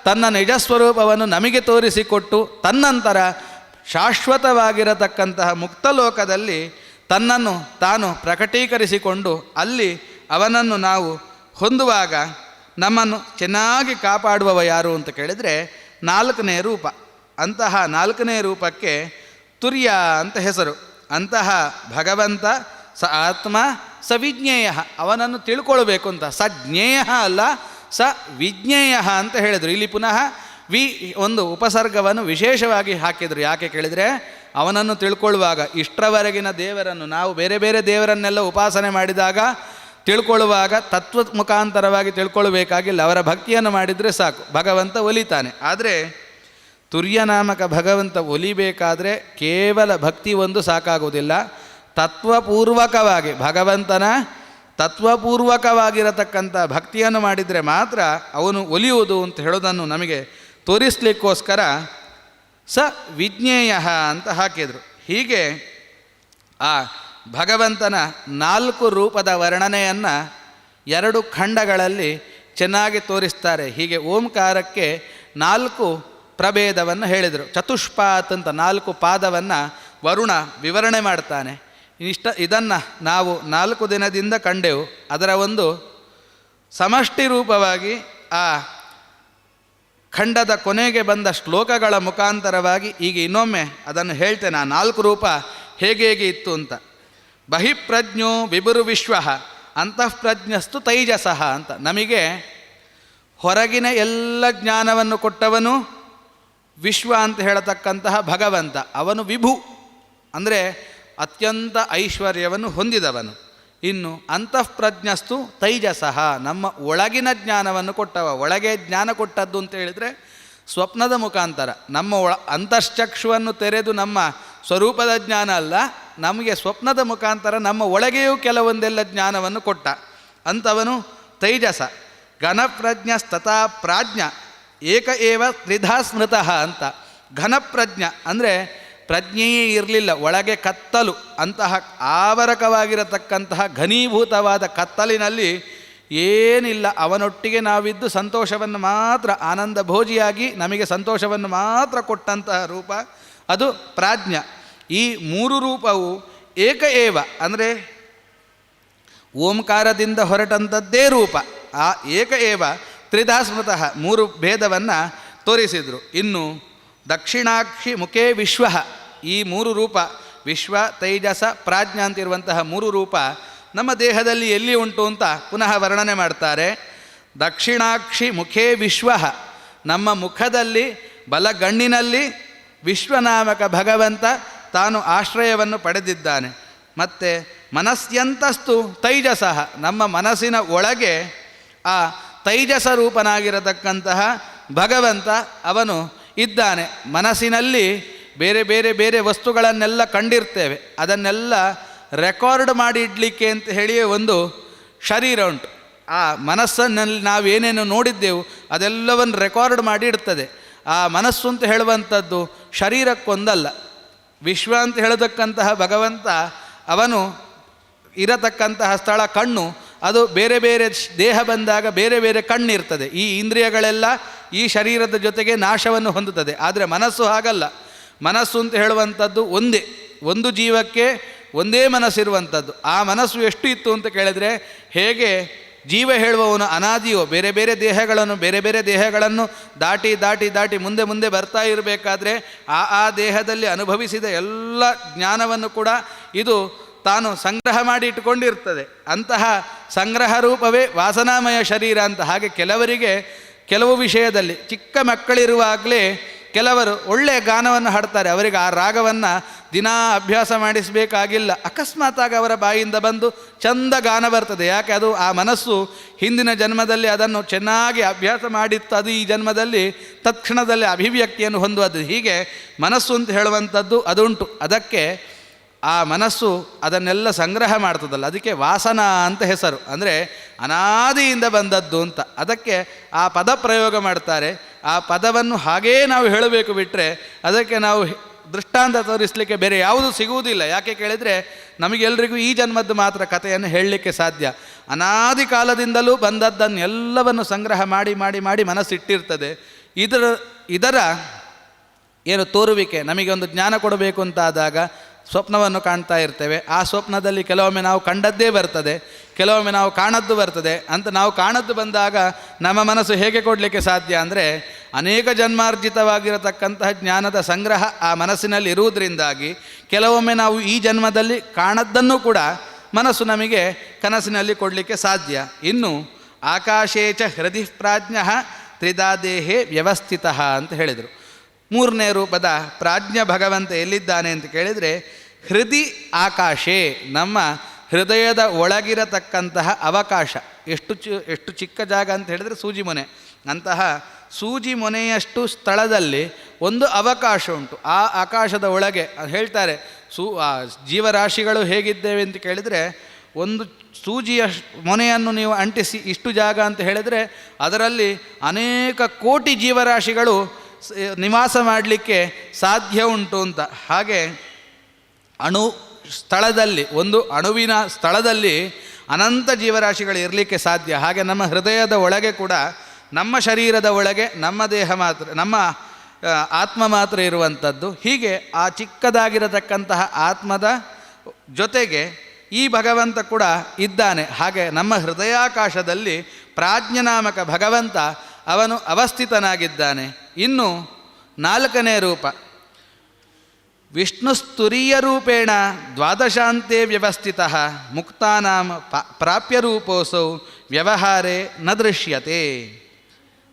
ತನ್ನ ನಿಜಸ್ವರೂಪವನ್ನು ನಮಗೆ ತೋರಿಸಿಕೊಟ್ಟು, ತನ್ನಂತರ ಶಾಶ್ವತವಾಗಿರತಕ್ಕಂತಹ ಮುಕ್ತಲೋಕದಲ್ಲಿ ತನ್ನನ್ನು ತಾನು ಪ್ರಕಟೀಕರಿಸಿಕೊಂಡು ಅಲ್ಲಿ ಅವನನ್ನು ನಾವು ಹೊಂದುವಾಗ ನಮ್ಮನ್ನು ಚೆನ್ನಾಗಿ ಕಾಪಾಡುವವ ಯಾರು ಅಂತ ಕೇಳಿದರೆ 4ನೇ ರೂಪ. ಅಂತಹ 4ನೇ ರೂಪಕ್ಕೆ ತುರ್ಯ ಅಂತ ಹೆಸರು. ಅಂತಹ ಭಗವಂತ ಸ ಆತ್ಮ ಸ ವಿಜ್ಞೇಯ, ಅವನನ್ನು ತಿಳ್ಕೊಳ್ಬೇಕು ಅಂತ. ಸ ಜ್ಞೇಯ ಅಲ್ಲ, ಸ ವಿಜ್ಞೇಯ ಅಂತ ಹೇಳಿದರು. ಇಲ್ಲಿ ಪುನಃ ಒಂದು ಉಪಸರ್ಗವನ್ನು ವಿಶೇಷವಾಗಿ ಹಾಕಿದರು. ಯಾಕೆ ಕೇಳಿದರೆ, ಅವನನ್ನು ತಿಳ್ಕೊಳ್ಳುವಾಗ ಇಷ್ಟರವರೆಗಿನ ದೇವರನ್ನು ನಾವು ಬೇರೆ ಬೇರೆ ದೇವರನ್ನೆಲ್ಲ ಉಪಾಸನೆ ಮಾಡಿದಾಗ ತಿಳ್ಕೊಳ್ಳುವಾಗ ತತ್ವ ಮುಖಾಂತರವಾಗಿ ತಿಳ್ಕೊಳ್ಬೇಕಾಗಿಲ್ಲ, ಅವರ ಭಕ್ತಿಯನ್ನು ಮಾಡಿದರೆ ಸಾಕು, ಭಗವಂತ ಒಲಿತಾನೆ. ಆದರೆ ತುರ್ಯನಾಮಕ ಭಗವಂತ ಒಲಿಬೇಕಾದರೆ ಕೇವಲ ಭಕ್ತಿ ಒಂದು ಸಾಕಾಗುವುದಿಲ್ಲ, ತತ್ವಪೂರ್ವಕವಾಗಿ ಭಗವಂತನ ತತ್ವಪೂರ್ವಕವಾಗಿರತಕ್ಕಂಥ ಭಕ್ತಿಯನ್ನು ಮಾಡಿದರೆ ಮಾತ್ರ ಅವನು ಒಲಿಯುವುದು ಅಂತ ಹೇಳೋದನ್ನು ನಮಗೆ ತೋರಿಸಲಿಕ್ಕೋಸ್ಕರ ಸ ವಿಜ್ಞೇಯ ಅಂತ ಹಾಕಿದರು. ಹೀಗೆ ಆ ಭಗವಂತನ 4 ರೂಪದ ವರ್ಣನೆಯನ್ನು 2 ಖಂಡಗಳಲ್ಲಿ ಚೆನ್ನಾಗಿ ತೋರಿಸ್ತಾರೆ. ಹೀಗೆ ಓಂಕಾರಕ್ಕೆ 4 ಪ್ರಭೇದವನ್ನು ಹೇಳಿದರು. ಚತುಷ್ಪಾತ್ ಅಂತ 4 ಪಾದವನ್ನು ವರುಣ ವಿವರಣೆ ಮಾಡ್ತಾನೆ. ಇದನ್ನು ನಾವು 4 ದಿನದಿಂದ ಕಂಡೆವು. ಅದರ ಒಂದು ಸಮಷ್ಟಿ ರೂಪವಾಗಿ ಆ ಖಂಡದ ಕೊನೆಗೆ ಬಂದ ಶ್ಲೋಕಗಳ ಮುಖಾಂತರವಾಗಿ ಈಗ ಇನ್ನೊಮ್ಮೆ ಅದನ್ನು ಹೇಳ್ತೇನೆ. ಆ 4 ರೂಪ ಹೇಗೆ ಇತ್ತು ಅಂತ. ಬಹಿಪ್ರಜ್ಞೋ ವಿಭುರು ವಿಶ್ವ ಅಂತಃಪ್ರಜ್ಞಸ್ತು ತೈಜಸಃ ಅಂತ. ನಮಗೆ ಹೊರಗಿನ ಎಲ್ಲ ಜ್ಞಾನವನ್ನು ಕೊಟ್ಟವನು ವಿಶ್ವ ಅಂತ ಹೇಳತಕ್ಕಂತಹ ಭಗವಂತ. ಅವನು ವಿಭು ಅಂದರೆ ಅತ್ಯಂತ ಐಶ್ವರ್ಯವನ್ನು ಹೊಂದಿದವನು. ಇನ್ನು ಅಂತಃಪ್ರಜ್ಞಸ್ತು ತೈಜಸಃ, ನಮ್ಮ ಒಳಗಿನ ಜ್ಞಾನವನ್ನು ಕೊಟ್ಟವ. ಒಳಗೆ ಜ್ಞಾನ ಕೊಟ್ಟದ್ದು ಅಂತ ಹೇಳಿದರೆ ಸ್ವಪ್ನದ ಮುಖಾಂತರ ನಮ್ಮ ಅಂತಶ್ಚಕ್ಷುವನ್ನು ತೆರೆದು ನಮ್ಮ ಸ್ವರೂಪದ ಜ್ಞಾನ ಅಲ್ಲ, ನಮಗೆ ಸ್ವಪ್ನದ ಮುಖಾಂತರ ನಮ್ಮ ಒಳಗೆಯೂ ಕೆಲವೊಂದೆಲ್ಲ ಜ್ಞಾನವನ್ನು ಕೊಟ್ಟ ಅಂಥವನು ತೈಜಸ. ಘನಪ್ರಜ್ಞಸ್ತಥಾ ಪ್ರಾಜ್ಞ ಏಕ ಏವ ತ್ರಿಧಾ ಸ್ಮೃತಃ ಅಂತ. ಘನಪ್ರಜ್ಞ ಅಂದರೆ ಪ್ರಜ್ಞೆಯೇ ಇರಲಿಲ್ಲ, ಒಳಗೆ ಕತ್ತಲು, ಅಂತಹ ಆವರಕವಾಗಿರತಕ್ಕಂತಹ ಘನೀಭೂತವಾದ ಕತ್ತಲಿನಲ್ಲಿ ಏನಿಲ್ಲ, ಅವನೊಟ್ಟಿಗೆ ನಾವಿದ್ದು ಸಂತೋಷವನ್ನು ಮಾತ್ರ ಆನಂದ ಭೋಜಿಯಾಗಿ ನಮಗೆ ಸಂತೋಷವನ್ನು ಮಾತ್ರ ಕೊಟ್ಟಂತಹ ರೂಪ ಅದು ಪ್ರಾಜ್ಞ. ಈ 3 ರೂಪವು ಏಕ ಏವ ಅಂದರೆ ಓಂಕಾರದಿಂದ ಹೊರಟಂಥದ್ದೇ ರೂಪ. ಆ ಏಕ ಏವ ತ್ರಿಧಾ ಸ್ಮೃತಃ 3 ಭೇದವನ್ನು ತೋರಿಸಿದರು. ಇನ್ನು ದಕ್ಷಿಣಾಕ್ಷಿ ಮುಖೇ ವಿಶ್ವ, ಈ 3 ರೂಪ ವಿಶ್ವ ತೈಜಸ ಪ್ರಾಜ್ಞ ಅಂತಿರುವಂತಹ 3 ರೂಪ ನಮ್ಮ ದೇಹದಲ್ಲಿ ಎಲ್ಲಿ ಉಂಟು ಅಂತ ಪುನಃ ವರ್ಣನೆ ಮಾಡ್ತಾರೆ. ದಕ್ಷಿಣಾಕ್ಷಿ ಮುಖೇ ವಿಶ್ವ, ನಮ್ಮ ಮುಖದಲ್ಲಿ ಬಲಗಣ್ಣಿನಲ್ಲಿ ವಿಶ್ವನಾಮಕ ಭಗವಂತ ತಾನು ಆಶ್ರಯವನ್ನು ಪಡೆದಿದ್ದಾನೆ. ಮತ್ತು ಮನಸ್ಯಂತಸ್ತು ತೈಜಸಃ, ನಮ್ಮ ಮನಸ್ಸಿನ ಒಳಗೆ ಆ ತೈಜಸ ರೂಪನಾಗಿರತಕ್ಕಂತಹ ಭಗವಂತ ಅವನು ಇದ್ದಾನೆ. ಮನಸ್ಸಿನಲ್ಲಿ ಬೇರೆ ಬೇರೆ ಬೇರೆ ವಸ್ತುಗಳನ್ನೆಲ್ಲ ಕಂಡಿರ್ತೇವೆ, ಅದನ್ನೆಲ್ಲ ರೆಕಾರ್ಡ್ ಮಾಡಿ ಇಡಲಿಕ್ಕೆ ಅಂತ ಹೇಳಿಯೇ ಒಂದು ಶರೀರ ಉಂಟು. ಆ ಮನಸ್ಸನ್ನಲ್ಲಿ ನಾವೇನೇನು ನೋಡಿದ್ದೆವು ಅದೆಲ್ಲವನ್ನು ರೆಕಾರ್ಡ್ ಮಾಡಿ ಇಡ್ತದೆ. ಆ ಮನಸ್ಸು ಅಂತ ಹೇಳುವಂಥದ್ದು ಶರೀರಕ್ಕೊಂದಲ್ಲ. ವಿಶ್ವ ಅಂತ ಹೇಳತಕ್ಕಂತಹ ಭಗವಂತ ಅವನು ಇರತಕ್ಕಂತಹ ಸ್ಥಳ ಕಣ್ಣು, ಅದು ಬೇರೆ ಬೇರೆ ದೇಹ ಬಂದಾಗ ಬೇರೆ ಬೇರೆ ಕಣ್ಣಿರ್ತದೆ. ಈ ಇಂದ್ರಿಯಗಳೆಲ್ಲ ಈ ಶರೀರದ ಜೊತೆಗೆ ನಾಶವನ್ನು ಹೊಂದುತ್ತದೆ. ಆದರೆ ಮನಸ್ಸು ಹಾಗಲ್ಲ. ಮನಸ್ಸು ಅಂತ ಹೇಳುವಂಥದ್ದು ಒಂದೇ, ಒಂದು ಜೀವಕ್ಕೆ ಒಂದೇ ಮನಸ್ಸಿರುವಂಥದ್ದು. ಆ ಮನಸ್ಸು ಎಷ್ಟು ಇತ್ತು ಅಂತ ಕೇಳಿದರೆ, ಹೇಗೆ ಜೀವ ಹೇಳುವವನು ಅನಾದಿಯೋ ಬೇರೆ ಬೇರೆ ದೇಹಗಳನ್ನು ದಾಟಿ ಮುಂದೆ ಮುಂದೆ ಬರ್ತಾ ಇರಬೇಕಾದ್ರೆ ಆ ದೇಹದಲ್ಲಿ ಅನುಭವಿಸಿದ ಎಲ್ಲ ಜ್ಞಾನವನ್ನು ಕೂಡ ಇದು ತಾನು ಸಂಗ್ರಹ ಮಾಡಿ ಇಟ್ಟುಕೊಂಡಿರ್ತದೆ. ಅಂತಹ ಸಂಗ್ರಹ ರೂಪವೇ ವಾಸನಾಮಯ ಶರೀರ ಅಂತ. ಹಾಗೆ ಕೆಲವರಿಗೆ ಕೆಲವು ವಿಷಯದಲ್ಲಿ ಚಿಕ್ಕ ಮಕ್ಕಳಿರುವಾಗಲೇ ಕೆಲವರು ಒಳ್ಳೆಯ ಗಾನವನ್ನು ಹಾಡ್ತಾರೆ. ಅವರಿಗೆ ಆ ರಾಗವನ್ನು ದಿನಾ ಅಭ್ಯಾಸ ಮಾಡಿಸಬೇಕಾಗಿಲ್ಲ, ಅಕಸ್ಮಾತಾಗಿ ಅವರ ಬಾಯಿಂದ ಬಂದು ಚಂದ ಗಾನ ಬರ್ತದೆ. ಯಾಕೆ? ಅದು ಆ ಮನಸ್ಸು ಹಿಂದಿನ ಜನ್ಮದಲ್ಲಿ ಅದನ್ನು ಚೆನ್ನಾಗಿ ಅಭ್ಯಾಸ ಮಾಡಿತ್ತು, ಅದು ಈ ಜನ್ಮದಲ್ಲಿ ತತ್ಕ್ಷಣದಲ್ಲಿ ಅಭಿವ್ಯಕ್ತಿಯನ್ನು ಹೊಂದುವುದು. ಹೀಗೆ ಮನಸ್ಸು ಅಂತ ಹೇಳುವಂಥದ್ದು ಅದುಂಟು. ಅದಕ್ಕೆ ಆ ಮನಸ್ಸು ಅದನ್ನೆಲ್ಲ ಸಂಗ್ರಹ ಮಾಡ್ತದಲ್ಲ, ಅದಕ್ಕೆ ವಾಸನ ಅಂತ ಹೆಸರು. ಅಂದರೆ ಅನಾದಿಯಿಂದ ಬಂದದ್ದು ಅಂತ. ಅದಕ್ಕೆ ಆ ಪದ ಪ್ರಯೋಗ ಮಾಡ್ತಾರೆ. ಆ ಪದವನ್ನು ಹಾಗೇ ನಾವು ಹೇಳಬೇಕು, ಬಿಟ್ಟರೆ ಅದಕ್ಕೆ ನಾವು ದೃಷ್ಟಾಂತ ತೋರಿಸಲಿಕ್ಕೆ ಬೇರೆ ಯಾವುದೂ ಸಿಗುವುದಿಲ್ಲ. ಯಾಕೆ ಕೇಳಿದರೆ ನಮಗೆಲ್ಲರಿಗೂ ಈ ಜನ್ಮದ್ದು ಮಾತ್ರ ಕಥೆಯನ್ನು ಹೇಳಲಿಕ್ಕೆ ಸಾಧ್ಯ. ಅನಾದಿ ಕಾಲದಿಂದಲೂ ಬಂದದ್ದನ್ನು ಎಲ್ಲವನ್ನು ಸಂಗ್ರಹ ಮಾಡಿ ಮಾಡಿ ಮಾಡಿ ಮನಸ್ಸಿಟ್ಟಿರ್ತದೆ. ಇದರ ಏನು ತೋರುವಿಕೆ, ನಮಗೆ ಒಂದು ಜ್ಞಾನ ಕೊಡಬೇಕು ಅಂತಾದಾಗ ಸ್ವಪ್ನವನ್ನು ಕಾಣ್ತಾ ಇರ್ತೇವೆ. ಆ ಸ್ವಪ್ನದಲ್ಲಿ ಕೆಲವೊಮ್ಮೆ ನಾವು ಕಂಡದ್ದೇ ಬರ್ತದೆ, ಕೆಲವೊಮ್ಮೆ ನಾವು ಕಾಣದ್ದು ಬರ್ತದೆ. ಅಂತ ನಾವು ಕಾಣದ್ದು ಬಂದಾಗ ನಮ್ಮ ಮನಸ್ಸು ಹೇಗೆ ಕೊಡಲಿಕ್ಕೆ ಸಾಧ್ಯ ಅಂದರೆ, ಅನೇಕ ಜನ್ಮಾರ್ಜಿತವಾಗಿರತಕ್ಕಂತಹ ಜ್ಞಾನದ ಸಂಗ್ರಹ ಆ ಮನಸ್ಸಿನಲ್ಲಿ ಇರುವುದರಿಂದಾಗಿ ಕೆಲವೊಮ್ಮೆ ನಾವು ಈ ಜನ್ಮದಲ್ಲಿ ಕಾಣದ್ದನ್ನು ಕೂಡ ಮನಸ್ಸು ನಮಗೆ ಕನಸಿನಲ್ಲಿ ಕೊಡಲಿಕ್ಕೆ ಸಾಧ್ಯ. ಇನ್ನು ಆಕಾಶೇಚ ಹೃದಯ ಪ್ರಾಜ್ಞ ತ್ರಿದಾದೇಹೇ ವ್ಯವಸ್ಥಿತ ಅಂತ ಹೇಳಿದರು. ಮೂರನೇ ರೂಪದ ಪ್ರಾಜ್ಞ ಭಗವಂತ ಎಲ್ಲಿದ್ದಾನೆ ಅಂತ ಕೇಳಿದರೆ, ಹೃದಯ ಆಕಾಶೇ, ನಮ್ಮ ಹೃದಯದ ಒಳಗಿರತಕ್ಕಂತಹ ಅವಕಾಶ. ಎಷ್ಟು ಚಿಕ್ಕ ಜಾಗ ಅಂತ ಹೇಳಿದರೆ ಸೂಜಿ ಮೊನೆ. ಅಂತಹ ಸೂಜಿ ಮೊನೆಯಷ್ಟು ಸ್ಥಳದಲ್ಲಿ ಒಂದು ಅವಕಾಶ ಉಂಟು. ಆ ಆಕಾಶದ ಒಳಗೆ ಹೇಳ್ತಾರೆ ಜೀವರಾಶಿಗಳು ಹೇಗಿದ್ದೇವೆ ಅಂತ ಕೇಳಿದರೆ, ಒಂದು ಸೂಜಿಯ ಮೊನೆಯನ್ನು ನೀವು ಅಂಟಿಸಿ ಇಷ್ಟು ಜಾಗ ಅಂತ ಹೇಳಿದರೆ ಅದರಲ್ಲಿ ಅನೇಕ ಕೋಟಿ ಜೀವರಾಶಿಗಳು ನಿವಾಸ ಮಾಡಲಿಕ್ಕೆ ಸಾಧ್ಯ ಉಂಟು ಅಂತ. ಹಾಗೆ ಸ್ಥಳದಲ್ಲಿ, ಒಂದು ಅಣುವಿನ ಸ್ಥಳದಲ್ಲಿ ಅನಂತ ಜೀವರಾಶಿಗಳು ಇರಲಿಕ್ಕೆ ಸಾಧ್ಯ. ಹಾಗೆ ನಮ್ಮ ಹೃದಯದ ಒಳಗೆ ಕೂಡ, ನಮ್ಮ ಶರೀರದ ಒಳಗೆ ನಮ್ಮ ದೇಹ ಮಾತ್ರ, ನಮ್ಮ ಆತ್ಮ ಮಾತ್ರ ಇರುವಂಥದ್ದು. ಹೀಗೆ ಆ ಚಿಕ್ಕದಾಗಿರತಕ್ಕಂತಹ ಆತ್ಮದ ಜೊತೆಗೆ ಈ ಭಗವಂತ ಕೂಡ ಇದ್ದಾನೆ. ಹಾಗೆ ನಮ್ಮ ಹೃದಯಾಕಾಶದಲ್ಲಿ ಪ್ರಾಜ್ಞನಾಮಕ ಭಗವಂತ ಅವನು ಅವಸ್ಥಿತನಾಗಿದ್ದಾನೆ. ಇನ್ನು ನಾಲ್ಕನೇ ರೂಪ ವಿಷ್ಣುಸ್ತುರೀಯ ರೂಪೇಣ ದ್ವಾದಶಾಂತೆ ವ್ಯವಸ್ಥಿತ ಮುಕ್ತಾನಾಂ ಪ್ರಾಪ್ಯ ರೂಪೋಸೌ ವ್ಯವಹಾರೇ ನ ದೃಶ್ಯತೆ.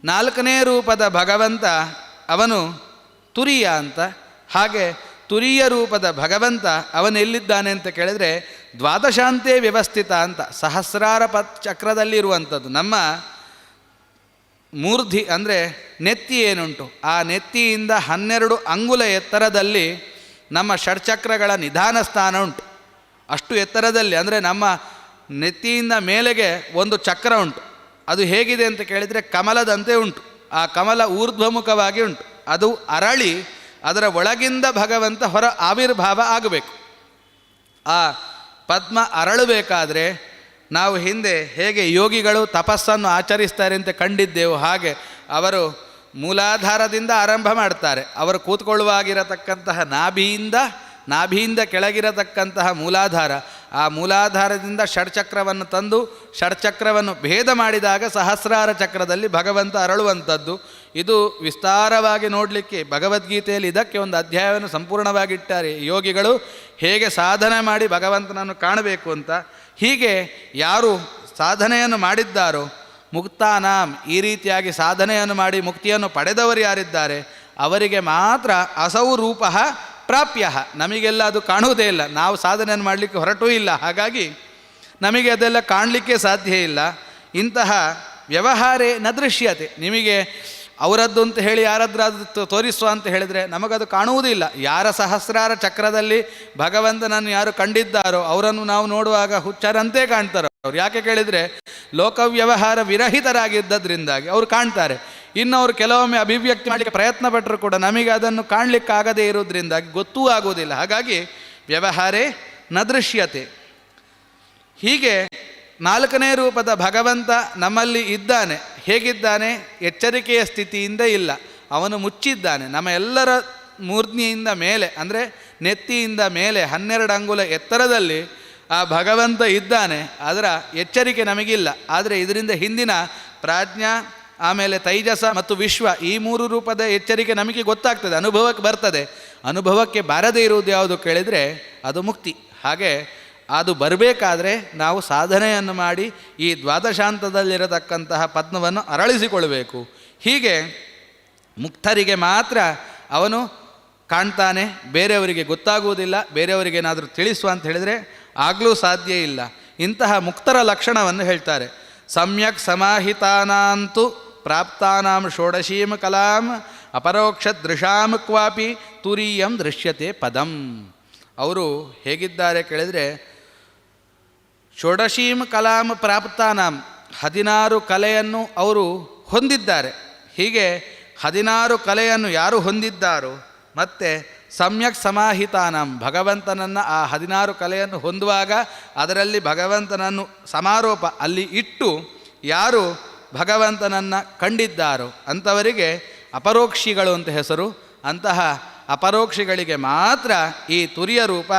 ನಾಲ್ಕನೇ ರೂಪದ ಭಗವಂತ ಅವನು ತುರಿಯ ಅಂತ. ಹಾಗೆ ತುರಿಯ ರೂಪದ ಭಗವಂತ ಅವನೆಲ್ಲಿದ್ದಾನೆ ಅಂತ ಕೇಳಿದರೆ ದ್ವಾದಶಾಂತೆ ವ್ಯವಸ್ಥಿತ ಅಂತ, ಸಹಸ್ರಾರ ಚಕ್ರದಲ್ಲಿರುವಂಥದ್ದು. ನಮ್ಮ ಮೂರ್ಧಿ ಅಂದರೆ ನೆತ್ತಿ ಏನುಂಟು, ಆ ನೆತ್ತಿಯಿಂದ 12 ಅಂಗುಲ ಎತ್ತರದಲ್ಲಿ ನಮ್ಮ ಷಡ್ಚಕ್ರಗಳ ನಿಧಾನ ಸ್ಥಾನ ಉಂಟು. ಅಷ್ಟು ಎತ್ತರದಲ್ಲಿ, ಅಂದರೆ ನಮ್ಮ ನೆತ್ತಿಯಿಂದ ಮೇಲೆಗೆ ಒಂದು ಚಕ್ರ ಉಂಟು. ಅದು ಹೇಗಿದೆ ಅಂತ ಕೇಳಿದರೆ ಕಮಲದಂತೆ ಉಂಟು. ಆ ಕಮಲ ಊರ್ಧ್ವಮುಖವಾಗಿ ಉಂಟು. ಅದು ಅರಳಿ ಅದರ ಒಳಗಿಂದ ಭಗವಂತ ಹೊರ ಆವಿರ್ಭಾವ ಆಗಬೇಕು. ಆ ಪದ್ಮ ಅರಳಬೇಕಾದ್ರೆ ನಾವು ಹಿಂದೆ ಹೇಗೆ ಯೋಗಿಗಳು ತಪಸ್ಸನ್ನು ಆಚರಿಸ್ತಾರೆ ಅಂತ ಕಂಡಿದ್ದೆವು, ಹಾಗೆ ಅವರು ಮೂಲಾಧಾರದಿಂದ ಆರಂಭ ಮಾಡ್ತಾರೆ. ಅವರು ಕೂತ್ಕೊಳ್ಳುವಾಗಿರತಕ್ಕಂತಹ ನಾಭಿಯಿಂದ ಕೆಳಗಿರತಕ್ಕಂತಹ ಮೂಲಾಧಾರ, ಆ ಮೂಲಾಧಾರದಿಂದ ಷಡ್ಚಕ್ರವನ್ನು ತಂದು ಷಡ್ಚಕ್ರವನ್ನು ಭೇದ ಮಾಡಿದಾಗ ಸಹಸ್ರಾರ ಚಕ್ರದಲ್ಲಿ ಭಗವಂತ ಅರಳುವಂಥದ್ದು. ಇದು ವಿಸ್ತಾರವಾಗಿ ನೋಡಲಿಕ್ಕೆ ಭಗವದ್ಗೀತೆಯಲ್ಲಿ ಇದಕ್ಕೆ ಒಂದು ಅಧ್ಯಾಯವನ್ನು ಸಂಪೂರ್ಣವಾಗಿಟ್ಟಾರೆ. ಯೋಗಿಗಳು ಹೇಗೆ ಸಾಧನೆ ಮಾಡಿ ಭಗವಂತನನ್ನು ಕಾಣಬೇಕು ಅಂತ. ಹೀಗೆ ಯಾರು ಸಾಧನೆಯನ್ನು ಮಾಡಿದ್ದಾರೋ ಮುಕ್ತಾನಾಂ, ಈ ರೀತಿಯಾಗಿ ಸಾಧನೆಯನ್ನು ಮಾಡಿ ಮುಕ್ತಿಯನ್ನು ಪಡೆದವರು ಯಾರಿದ್ದಾರೆ ಅವರಿಗೆ ಮಾತ್ರ ಅಸೌ ರೂಪ ಪ್ರಾಪ್ಯ. ನಮಗೆಲ್ಲ ಅದು ಕಾಣುವುದೇ ಇಲ್ಲ, ನಾವು ಸಾಧನೆಯನ್ನು ಮಾಡಲಿಕ್ಕೆ ಹೊರಟೂ ಇಲ್ಲ, ಹಾಗಾಗಿ ನಮಗೆ ಅದೆಲ್ಲ ಕಾಣಲಿಕ್ಕೆ ಸಾಧ್ಯ ಇಲ್ಲ. ಇಂತಹ ವ್ಯವಹಾರೇ ನ ದೃಶ್ಯತೆ. ನಿಮಗೆ ಅವರದ್ದು ಅಂತ ಹೇಳಿ ಯಾರದ್ರಾದ್ದು ತೋರಿಸುವ ಅಂತ ಹೇಳಿದರೆ ನಮಗದು ಕಾಣುವುದಿಲ್ಲ. ಯಾರ ಸಹಸ್ರಾರ ಚಕ್ರದಲ್ಲಿ ಭಗವಂತನನ್ನು ಯಾರು ಕಂಡಿದ್ದಾರೋ ಅವರನ್ನು ನಾವು ನೋಡುವಾಗ ಹುಚ್ಚರಂತೆ ಕಾಣ್ತಾರೋ. ಅವ್ರು ಯಾಕೆ ಕೇಳಿದರೆ ಲೋಕವ್ಯವಹಾರ ವಿರಹಿತರಾಗಿದ್ದದ್ರಿಂದಾಗಿ ಅವರು ಕಾಣ್ತಾರೆ. ಇನ್ನು ಅವರು ಕೆಲವೊಮ್ಮೆ ಅಭಿವ್ಯಕ್ತಿ ಮಾಡಲಿಕ್ಕೆ ಪ್ರಯತ್ನ ಪಟ್ಟರು ಕೂಡ ನಮಗೆ ಅದನ್ನು ಕಾಣಲಿಕ್ಕಾಗದೇ ಇರೋದ್ರಿಂದಾಗಿ ಗೊತ್ತೂ ಆಗುವುದಿಲ್ಲ. ಹಾಗಾಗಿ ವ್ಯವಹಾರೇ ನ ದೃಶ್ಯತೆ. ಹೀಗೆ ನಾಲ್ಕನೇ ರೂಪದ ಭಗವಂತ ನಮ್ಮಲ್ಲಿ ಇದ್ದಾನೆ. ಹೇಗಿದ್ದಾನೆ? ಎಚ್ಚರಿಕೆಯ ಸ್ಥಿತಿಯಿಂದ ಇಲ್ಲ, ಅವನು ಮುಚ್ಚಿದ್ದಾನೆ. ನಮ್ಮ ಎಲ್ಲರ ಮೂರ್ಧ್ನಿಯಿಂದ ಮೇಲೆ, ಅಂದರೆ ನೆತ್ತಿಯಿಂದ ಮೇಲೆ 12 ಅಂಗುಲ ಎತ್ತರದಲ್ಲಿ ಆ ಭಗವಂತ ಇದ್ದಾನೆ, ಅದರ ಎಚ್ಚರಿಕೆ ನಮಗಿಲ್ಲ. ಆದರೆ ಇದರಿಂದ ಹಿಂದಿನ ಪ್ರಾಜ್ಞಾ, ಆಮೇಲೆ ತೈಜಸ ಮತ್ತು ವಿಶ್ವ, ಈ 3 ರೂಪದ ಎಚ್ಚರಿಕೆ ನಮಗೆ ಗೊತ್ತಾಗ್ತದೆ, ಅನುಭವಕ್ಕೆ ಬರ್ತದೆ. ಅನುಭವಕ್ಕೆ ಬಾರದೇ ಇರುವುದು ಯಾವುದು ಕೇಳಿದರೆ ಅದು ಮುಕ್ತಿ. ಹಾಗೆ ಅದು ಬರಬೇಕಾದ್ರೆ ನಾವು ಸಾಧನೆಯನ್ನು ಮಾಡಿ ಈ ದ್ವಾದಶಾಂತದಲ್ಲಿರತಕ್ಕಂತಹ ಪದ್ಮವನ್ನು ಅರಳಿಸಿಕೊಳ್ಬೇಕು. ಹೀಗೆ ಮುಕ್ತರಿಗೆ ಮಾತ್ರ ಅವನು ಕಾಣ್ತಾನೆ, ಬೇರೆಯವರಿಗೆ ಗೊತ್ತಾಗುವುದಿಲ್ಲ. ಬೇರೆಯವರಿಗೇನಾದರೂ ತಿಳಿಸುವ ಅಂತ ಹೇಳಿದರೆ ಆಗಲೂ ಸಾಧ್ಯ ಇಲ್ಲ. ಇಂತಹ ಮುಕ್ತರ ಲಕ್ಷಣವನ್ನು ಹೇಳ್ತಾರೆ. ಸಮ್ಯಕ್ ಸಮಾಹಿತಾನಾಂತು ಪ್ರಾಪ್ತಾನಾಂ ಷೋಡಶೀಂ ಕಲಾಂ ಅಪರೋಕ್ಷ ದೃಶಾಂ ಕ್ವಾಪಿ ತುರೀಯಂ ದೃಶ್ಯತೆ ಪದಂ. ಅವರು ಹೇಗಿದ್ದಾರೆ ಕೇಳಿದರೆ, ಷೋಡಶೀಂ ಕಲಾಂ ಪ್ರಾಪ್ತಾನಾಂ, 16 ಕಲೆಯನ್ನು ಅವರು ಹೊಂದಿದ್ದಾರೆ. ಹೀಗೆ 16 ಕಲೆಯನ್ನು ಯಾರು ಹೊಂದಿದ್ದಾರೋ, ಮತ್ತು ಸಮ್ಯಕ್ ಸಮಾಹಿತಾನಾಂ, ಭಗವಂತನನ್ನು ಆ 16 ಕಲೆಯನ್ನು ಹೊಂದುವಾಗ ಅದರಲ್ಲಿ ಭಗವಂತನನ್ನು ಸಮಾರೋಪ ಅಲ್ಲಿ ಇಟ್ಟು ಯಾರು ಭಗವಂತನನ್ನು ಕಂಡಿದ್ದಾರೋ ಅಂಥವರಿಗೆ ಅಪರೋಕ್ಷಿಗಳು ಅಂತ ಹೆಸರು. ಅಂತಹ ಅಪರೋಕ್ಷಿಗಳಿಗೆ ಮಾತ್ರ ಈ ತುರಿಯ ರೂಪ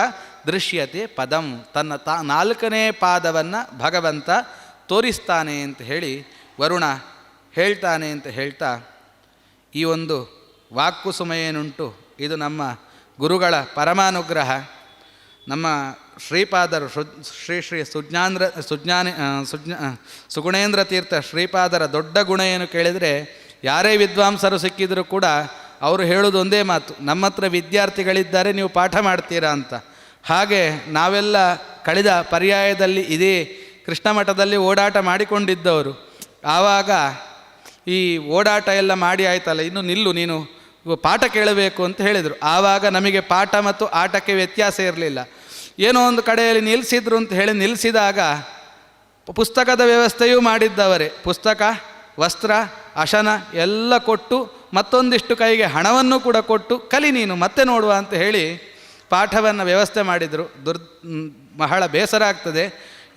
ದೃಶ್ಯತೆ ಪದಂ, ತನ್ನ 4ನೇ ಪಾದವನ್ನು ಭಗವಂತ ತೋರಿಸ್ತಾನೆ ಅಂತ ಹೇಳಿ ವರುಣ ಹೇಳ್ತಾನೆ ಅಂತ ಹೇಳ್ತಾ, ಈ ಒಂದು ವಾಕ್ಕುಸುಮ ಏನುಂಟು ಇದು ನಮ್ಮ ಗುರುಗಳ ಪರಮಾನುಗ್ರಹ. ನಮ್ಮ ಶ್ರೀಪಾದರು ಶ್ರೀ ಸುಗುಣೇಂದ್ರ ತೀರ್ಥ ಶ್ರೀಪಾದರ ದೊಡ್ಡ ಗುಣ ಏನು ಕೇಳಿದರೆ, ಯಾರೇ ವಿದ್ವಾಂಸರು ಸಿಕ್ಕಿದರೂ ಕೂಡ ಅವರು ಹೇಳೋದು ಒಂದೇ ಮಾತು, ನಮ್ಮ ಹತ್ರ ವಿದ್ಯಾರ್ಥಿಗಳಿದ್ದಾರೆ, ನೀವು ಪಾಠ ಮಾಡ್ತೀರಾ ಅಂತ. ಹಾಗೆ ನಾವೆಲ್ಲ ಕಳೆದ ಪರ್ಯಾಯದಲ್ಲಿ ಇದೇ ಕೃಷ್ಣ ಮಠದಲ್ಲಿ ಓಡಾಟ ಮಾಡಿಕೊಂಡಿದ್ದವರು. ಆವಾಗ ಈ ಓಡಾಟ ಎಲ್ಲ ಮಾಡಿ ಆಯ್ತಲ್ಲ, ಇನ್ನು ನಿಲ್ಲು, ನೀನು ಪಾಠ ಕೇಳಬೇಕು ಅಂತ ಹೇಳಿದರು. ಆವಾಗ ನಮಗೆ ಪಾಠ ಮತ್ತು ಆಟಕ್ಕೆ ವ್ಯತ್ಯಾಸ ಇರಲಿಲ್ಲ. ಏನೋ ಒಂದು ಕಡೆಯಲ್ಲಿ ನಿಲ್ಲಿಸಿದ್ರು ಅಂತ ಹೇಳಿ ನಿಲ್ಲಿಸಿದಾಗ ಪುಸ್ತಕದ ವ್ಯವಸ್ಥೆಯೂ ಮಾಡಿದ್ದವರೇ. ಪುಸ್ತಕ, ವಸ್ತ್ರ, ಅಶನ ಎಲ್ಲ ಕೊಟ್ಟು ಮತ್ತೊಂದಿಷ್ಟು ಕೈಗೆ ಹಣವನ್ನು ಕೂಡ ಕೊಟ್ಟು ಕಲಿ ನೀನು ಮತ್ತೆ ನೋಡುವ ಅಂತ ಹೇಳಿ ಪಾಠವನ್ನು ವ್ಯವಸ್ಥೆ ಮಾಡಿದರು. ಬಹಳ ಬೇಸರ ಆಗ್ತದೆ.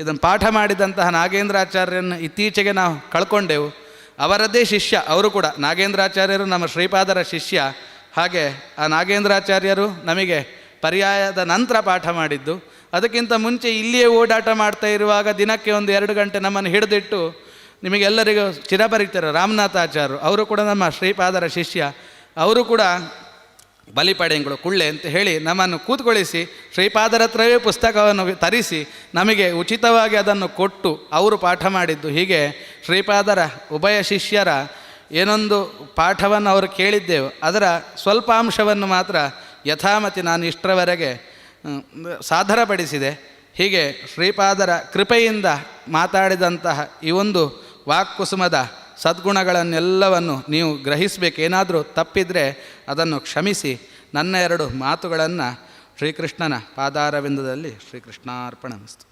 ಇದನ್ನು ಪಾಠ ಮಾಡಿದಂತಹ ನಾಗೇಂದ್ರಾಚಾರ್ಯರನ್ನು ಇತ್ತೀಚೆಗೆ ನಾವು ಕಳ್ಕೊಂಡೆವು. ಅವರದ್ದೇ ಶಿಷ್ಯ ಅವರು ಕೂಡ. ನಾಗೇಂದ್ರಾಚಾರ್ಯರು ನಮ್ಮ ಶ್ರೀಪಾದರ ಶಿಷ್ಯ. ಹಾಗೆ ಆ ನಾಗೇಂದ್ರಾಚಾರ್ಯರು ನಮಗೆ ಪರ್ಯಾಯದ ನಂತರ ಪಾಠ ಮಾಡಿದ್ದು. ಅದಕ್ಕಿಂತ ಮುಂಚೆ ಇಲ್ಲಿಯೇ ಓಡಾಟ ಮಾಡ್ತಾ ಇರುವಾಗ ದಿನಕ್ಕೆ 1-2 ಗಂಟೆ ನಮ್ಮನ್ನು ಹಿಡಿದಿಟ್ಟು, ನಿಮಗೆಲ್ಲರಿಗೂ ಚಿರಪರಿಚಿತರು ರಾಮನಾಥಾಚಾರ್ಯರು, ಅವರು ಕೂಡ ನಮ್ಮ ಶ್ರೀಪಾದರ ಶಿಷ್ಯ. ಅವರು ಕೂಡ ಬಲಿಪಡೆಂಗಳು ಕುಳ್ಳೆ ಅಂತ ಹೇಳಿ ನಮ್ಮನ್ನು ಕೂತ್ಕೊಳ್ಳಿಸಿ ಶ್ರೀಪಾದರ ಹತ್ರವೇ ಪುಸ್ತಕವನ್ನು ತರಿಸಿ ನಮಗೆ ಉಚಿತವಾಗಿ ಅದನ್ನು ಕೊಟ್ಟು ಅವರು ಪಾಠ ಮಾಡಿದ್ದು. ಹೀಗೆ ಶ್ರೀಪಾದರ ಉಭಯ ಶಿಷ್ಯರ ಏನೊಂದು ಪಾಠವನ್ನು ಅವರು ಕೇಳಿದ್ದೆವು, ಅದರ ಸ್ವಲ್ಪ ಅಂಶವನ್ನು ಮಾತ್ರ ಯಥಾಮತಿ ನಾನು ಇಷ್ಟರವರೆಗೆ ಸಾಧರಪಡಿಸಿದೆ. ಹೀಗೆ ಶ್ರೀಪಾದರ ಕೃಪೆಯಿಂದ ಮಾತಾಡಿದಂತಹ ಈ ಒಂದು ವಾಕ್ಕುಸುಮದ ಸದ್ಗುಣಗಳನ್ನೆಲ್ಲವನ್ನು ನೀವು ಗ್ರಹಿಸಬೇಕು. ಏನಾದರೂ ತಪ್ಪಿದರೆ ಅದನ್ನು ಕ್ಷಮಿಸಿ. ನನ್ನ 2 ಮಾತುಗಳನ್ನು ಶ್ರೀಕೃಷ್ಣನ ಪಾದಾರವಿಂದದಲ್ಲಿ ಶ್ರೀಕೃಷ್ಣಾರ್ಪಣಮಸ್ತು.